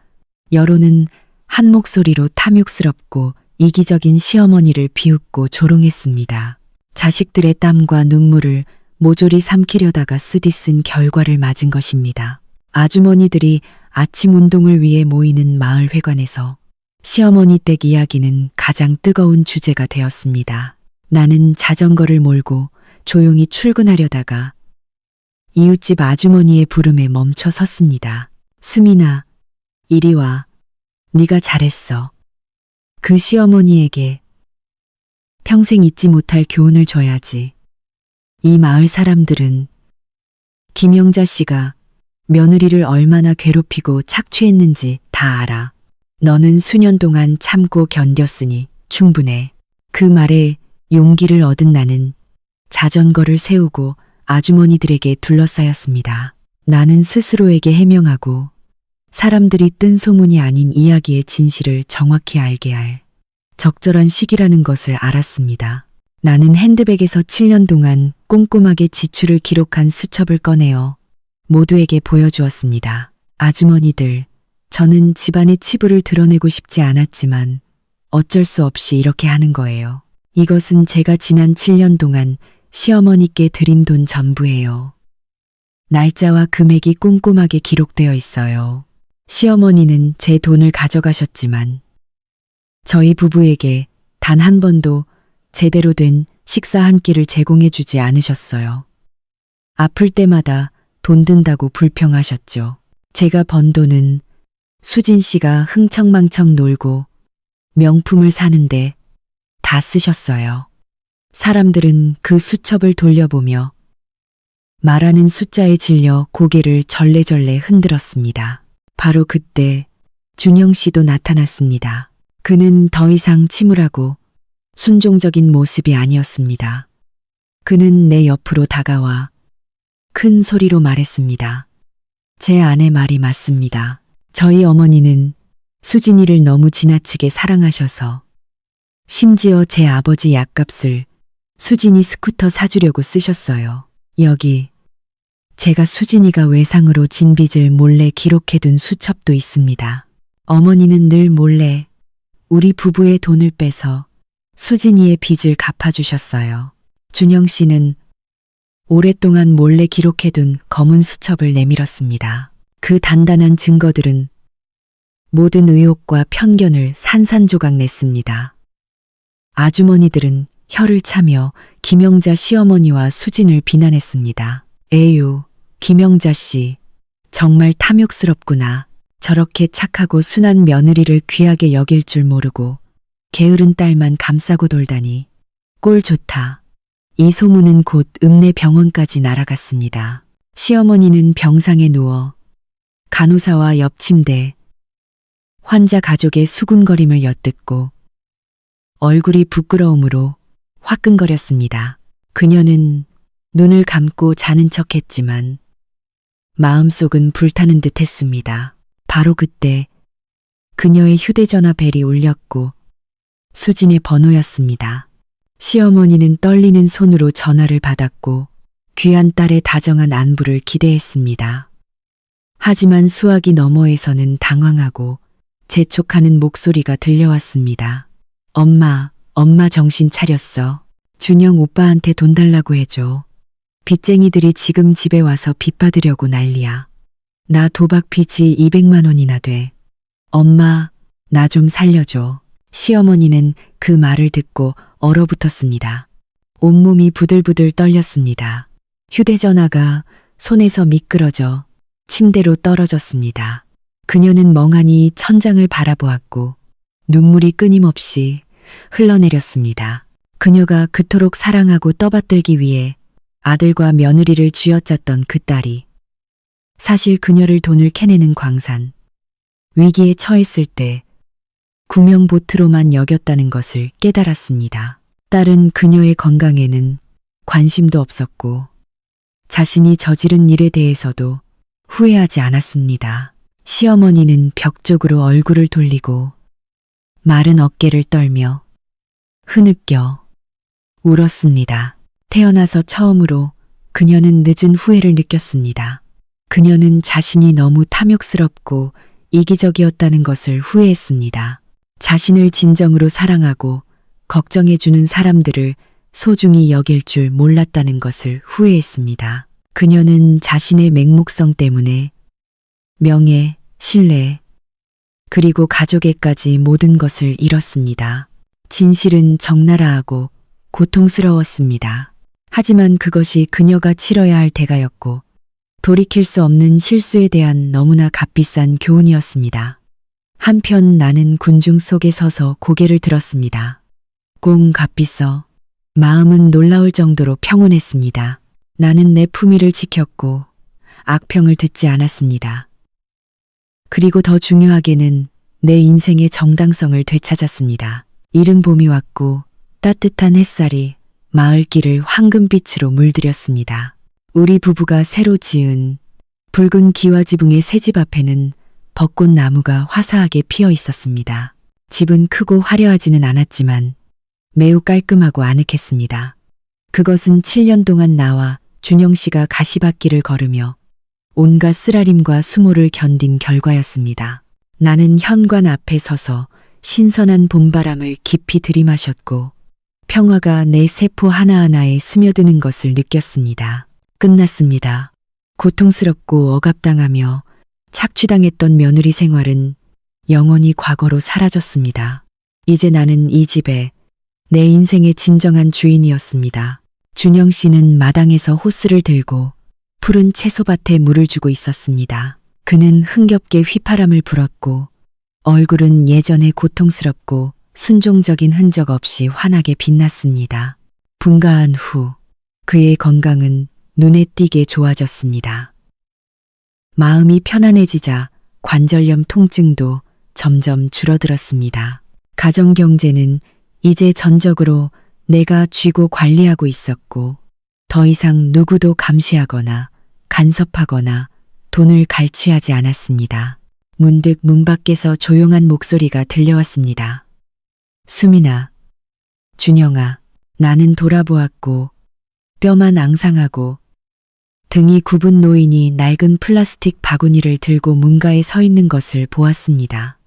여론은 한 목소리로 탐욕스럽고 이기적인 시어머니를 비웃고 조롱했습니다. 자식들의 땀과 눈물을 모조리 삼키려다가 쓰디쓴 결과를 맞은 것입니다. 아주머니들이 아침 운동을 위해 모이는 마을 회관에서 시어머니 댁 이야기는 가장 뜨거운 주제가 되었습니다. 나는 자전거를 몰고 조용히 출근하려다가 이웃집 아주머니의 부름에 멈춰 섰습니다. 수민아, 이리 와. 네가 잘했어. 그 시어머니에게 평생 잊지 못할 교훈을 줘야지. 이 마을 사람들은 김영자 씨가 며느리를 얼마나 괴롭히고 착취했는지 다 알아. 너는 수년 동안 참고 견뎠으니 충분해. 그 말에 용기를 얻은 나는 자전거를 세우고 아주머니들에게 둘러싸였습니다. 나는 스스로에게 해명하고 사람들이 뜬 소문이 아닌 이야기의 진실을 정확히 알게 할 적절한 시기라는 것을 알았습니다. 나는 핸드백에서 7년 동안 꼼꼼하게 지출을 기록한 수첩을 꺼내어 모두에게 보여주었습니다. 아주머니들, 저는 집안의 치부를 드러내고 싶지 않았지만 어쩔 수 없이 이렇게 하는 거예요. 이것은 제가 지난 7년 동안 시어머니께 드린 돈 전부예요. 날짜와 금액이 꼼꼼하게 기록되어 있어요. 시어머니는 제 돈을 가져가셨지만 저희 부부에게 단 한 번도 제대로 된 식사 한 끼를 제공해 주지 않으셨어요. 아플 때마다 돈 든다고 불평하셨죠. 제가 번 돈은 수진 씨가 흥청망청 놀고 명품을 사는데 다 쓰셨어요. 사람들은 그 수첩을 돌려보며 말하는 숫자에 질려 고개를 절레절레 흔들었습니다. 바로 그때 준영 씨도 나타났습니다. 그는 더 이상 침울하고 순종적인 모습이 아니었습니다. 그는 내 옆으로 다가와 큰 소리로 말했습니다. 제 아내 말이 맞습니다. 저희 어머니는 수진이를 너무 지나치게 사랑하셔서 심지어 제 아버지 약값을 수진이 스쿠터 사주려고 쓰셨어요. 여기 제가 수진이가 외상으로 진 빚을 몰래 기록해둔 수첩도 있습니다. 어머니는 늘 몰래 우리 부부의 돈을 빼서 수진이의 빚을 갚아주셨어요. 준영 씨는 오랫동안 몰래 기록해둔 검은 수첩을 내밀었습니다. 그 단단한 증거들은 모든 의혹과 편견을 산산조각 냈습니다. 아주머니들은 혀를 차며 김영자 시어머니와 수진을 비난했습니다. 에휴, 김영자 씨, 정말 탐욕스럽구나. 저렇게 착하고 순한 며느리를 귀하게 여길 줄 모르고 게으른 딸만 감싸고 돌다니. 꼴 좋다. 이 소문은 곧 읍내 병원까지 날아갔습니다. 시어머니는 병상에 누워 간호사와 옆 침대, 환자 가족의 수군거림을 엿듣고 얼굴이 부끄러움으로 화끈거렸습니다. 그녀는 눈을 감고 자는 척했지만 마음속은 불타는 듯 했습니다. 바로 그때 그녀의 휴대전화 벨이 울렸고 수진의 번호였습니다. 시어머니는 떨리는 손으로 전화를 받았고 귀한 딸의 다정한 안부를 기대했습니다. 하지만 수화기 너머에서는 당황하고 재촉하는 목소리가 들려왔습니다. 엄마 정신 차렸어. 준영 오빠한테 돈 달라고 해줘. 빚쟁이들이 지금 집에 와서 빚 받으려고 난리야. 나 도박 빚이 200만 원이나 돼. 엄마, 나 좀 살려줘. 시어머니는 그 말을 듣고 얼어붙었습니다. 온몸이 부들부들 떨렸습니다. 휴대전화가 손에서 미끄러져 침대로 떨어졌습니다. 그녀는 멍하니 천장을 바라보았고 눈물이 끊임없이 흘러내렸습니다. 그녀가 그토록 사랑하고 떠받들기 위해 아들과 며느리를 쥐어짰던 그 딸이 사실 그녀를 돈을 캐내는 광산, 위기에 처했을 때 구명보트로만 여겼다는 것을 깨달았습니다. 딸은 그녀의 건강에는 관심도 없었고 자신이 저지른 일에 대해서도 후회하지 않았습니다. 시어머니는 벽 쪽으로 얼굴을 돌리고 마른 어깨를 떨며 흐느껴 울었습니다. 태어나서 처음으로 그녀는 늦은 후회를 느꼈습니다. 그녀는 자신이 너무 탐욕스럽고 이기적이었다는 것을 후회했습니다. 자신을 진정으로 사랑하고 걱정해주는 사람들을 소중히 여길 줄 몰랐다는 것을 후회했습니다. 그녀는 자신의 맹목성 때문에 명예, 신뢰, 그리고 가족에까지 모든 것을 잃었습니다. 진실은 적나라하고 고통스러웠습니다. 하지만 그것이 그녀가 치러야 할 대가였고 돌이킬 수 없는 실수에 대한 너무나 값비싼 교훈이었습니다. 한편 나는 군중 속에 서서 고개를 들었습니다. 공 값비서. 마음은 놀라울 정도로 평온했습니다. 나는 내 품위를 지켰고 악평을 듣지 않았습니다. 그리고 더 중요하게는 내 인생의 정당성을 되찾았습니다. 이른 봄이 왔고 따뜻한 햇살이 마을길을 황금빛으로 물들였습니다. 우리 부부가 새로 지은 붉은 기와지붕의 새집 앞에는 벚꽃나무가 화사하게 피어 있었습니다. 집은 크고 화려하지는 않았지만 매우 깔끔하고 아늑했습니다. 그것은 7년 동안 나와 준영 씨가 가시밭길을 걸으며 온갖 쓰라림과 수모를 견딘 결과였습니다. 나는 현관 앞에 서서 신선한 봄바람을 깊이 들이마셨고 평화가 내 세포 하나하나에 스며드는 것을 느꼈습니다. 끝났습니다. 고통스럽고 억압당하며 착취당했던 며느리 생활은 영원히 과거로 사라졌습니다. 이제 나는 이 집에 내 인생의 진정한 주인이었습니다. 준영 씨는 마당에서 호스를 들고 푸른 채소밭에 물을 주고 있었습니다. 그는 흥겹게 휘파람을 불었고 얼굴은 예전에 고통스럽고 순종적인 흔적 없이 환하게 빛났습니다. 분가한 후 그의 건강은 눈에 띄게 좋아졌습니다. 마음이 편안해지자 관절염 통증도 점점 줄어들었습니다. 가정 경제는 이제 전적으로 내가 쥐고 관리하고 있었고 더 이상 누구도 감시하거나 간섭하거나 돈을 갈취하지 않았습니다. 문득 문 밖에서 조용한 목소리가 들려왔습니다. 수민아, 준영아. 나는 돌아보았고 뼈만 앙상하고 등이 굽은 노인이 낡은 플라스틱 바구니를 들고 문가에 서 있는 것을 보았습니다.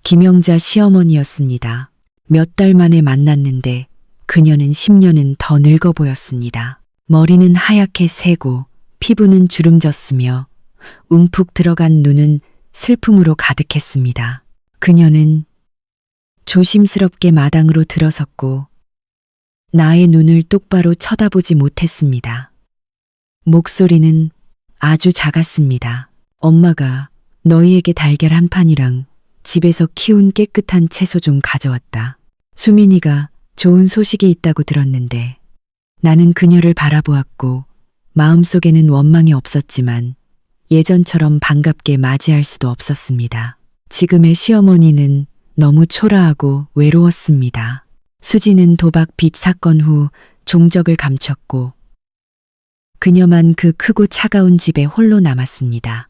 김영자 시어머니였습니다. 몇 달 만에 만났는데 그녀는 10년은 더 늙어 보였습니다. 머리는 하얗게 새고 피부는 주름졌으며 움푹 들어간 눈은 슬픔으로 가득했습니다. 그녀는 조심스럽게 마당으로 들어섰고 나의 눈을 똑바로 쳐다보지 못했습니다. 목소리는 아주 작았습니다. 엄마가 너희에게 달걀 한 판이랑 집에서 키운 깨끗한 채소 좀 가져왔다. 수민이가 좋은 소식이 있다고 들었는데 나는 그녀를 바라보았고 마음속에는 원망이 없었지만 예전처럼 반갑게 맞이할 수도 없었습니다. 지금의 시어머니는 너무 초라하고 외로웠습니다. 수지는 도박 빚 사건 후 종적을 감췄고 그녀만 그 크고 차가운 집에 홀로 남았습니다.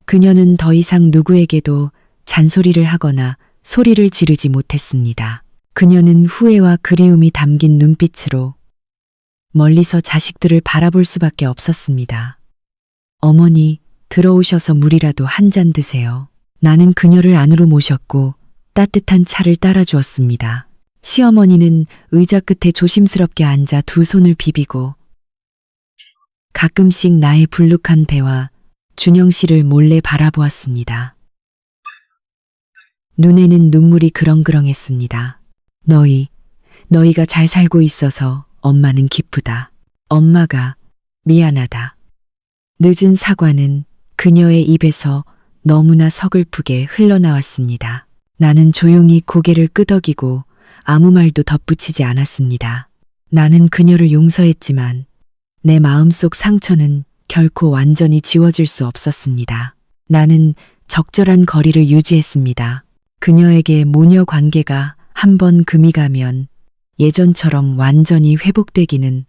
그녀는 더 이상 누구에게도 잔소리를 하거나 소리를 지르지 못했습니다. 그녀는 후회와 그리움이 담긴 눈빛으로 멀리서 자식들을 바라볼 수밖에 없었습니다. 어머니, 들어오셔서 물이라도 한 잔 드세요. 나는 그녀를 안으로 모셨고 따뜻한 차를 따라 주었습니다. 시어머니는 의자 끝에 조심스럽게 앉아 두 손을 비비고 가끔씩 나의 불룩한 배와 준영 씨를 몰래 바라보았습니다. 눈에는 눈물이 그렁그렁했습니다. 너희가 잘 살고 있어서 엄마는 기쁘다. 엄마가 미안하다. 늦은 사과는 그녀의 입에서 너무나 서글프게 흘러나왔습니다. 나는 조용히 고개를 끄덕이고 아무 말도 덧붙이지 않았습니다. 나는 그녀를 용서했지만 내 마음속 상처는 결코 완전히 지워질 수 없었습니다. 나는 적절한 거리를 유지했습니다. 그녀에게 모녀 관계가 한번 금이 가면 예전처럼 완전히 회복되기는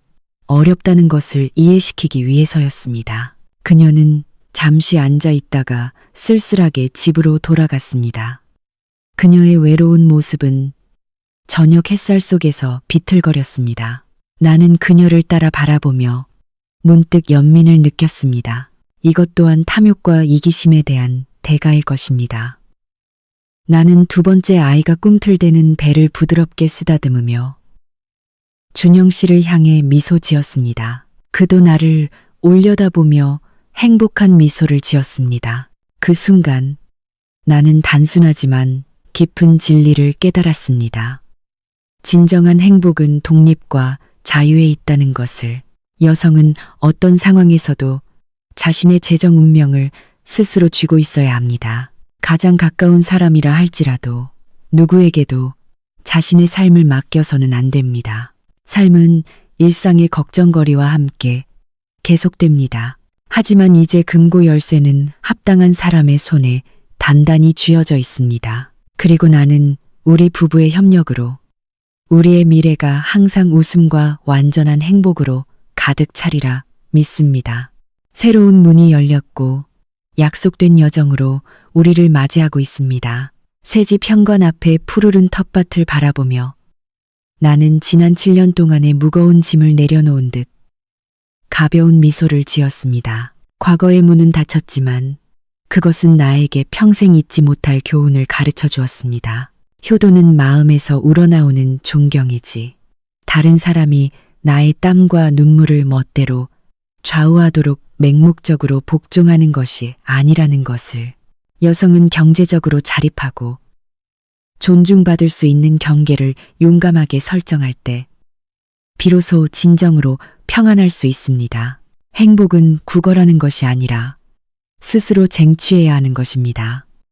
어렵다는 것을 이해시키기 위해서였습니다. 그녀는 잠시 앉아 있다가 쓸쓸하게 집으로 돌아갔습니다. 그녀의 외로운 모습은 저녁 햇살 속에서 비틀거렸습니다. 나는 그녀를 따라 바라보며 문득 연민을 느꼈습니다. 이것 또한 탐욕과 이기심에 대한 대가일 것입니다. 나는 두 번째 아이가 꿈틀대는 배를 부드럽게 쓰다듬으며 준영 씨를 향해 미소 지었습니다. 그도 나를 올려다보며 행복한 미소를 지었습니다. 그 순간 나는 단순하지만 깊은 진리를 깨달았습니다. 진정한 행복은 독립과 자유에 있다는 것을. 여성은 어떤 상황에서도 자신의 재정 운명을 스스로 쥐고 있어야 합니다. 가장 가까운 사람이라 할지라도 누구에게도 자신의 삶을 맡겨서는 안 됩니다. 삶은 일상의 걱정거리와 함께 계속됩니다. 하지만 이제 금고 열쇠는 합당한 사람의 손에 단단히 쥐어져 있습니다. 그리고 나는 우리 부부의 협력으로 우리의 미래가 항상 웃음과 완전한 행복으로 가득 차리라 믿습니다. 새로운 문이 열렸고 약속된 여정으로 우리를 맞이하고 있습니다. 새집 현관 앞에 푸르른 텃밭을 바라보며 나는 지난 7년 동안의 무거운 짐을 내려놓은 듯 가벼운 미소를 지었습니다. 과거의 문은 닫혔지만 그것은 나에게 평생 잊지 못할 교훈을 가르쳐 주었습니다. 효도는 마음에서 우러나오는 존경이지. 다른 사람이 나의 땀과 눈물을 멋대로 좌우하도록 맹목적으로 복종하는 것이 아니라는 것을. 여성은 경제적으로 자립하고 존중받을 수 있는 경계를 용감하게 설정할 때 비로소 진정으로 평안할 수 있습니다. 행복은 구걸하는 것이 아니라 스스로 쟁취해야 하는 것입니다.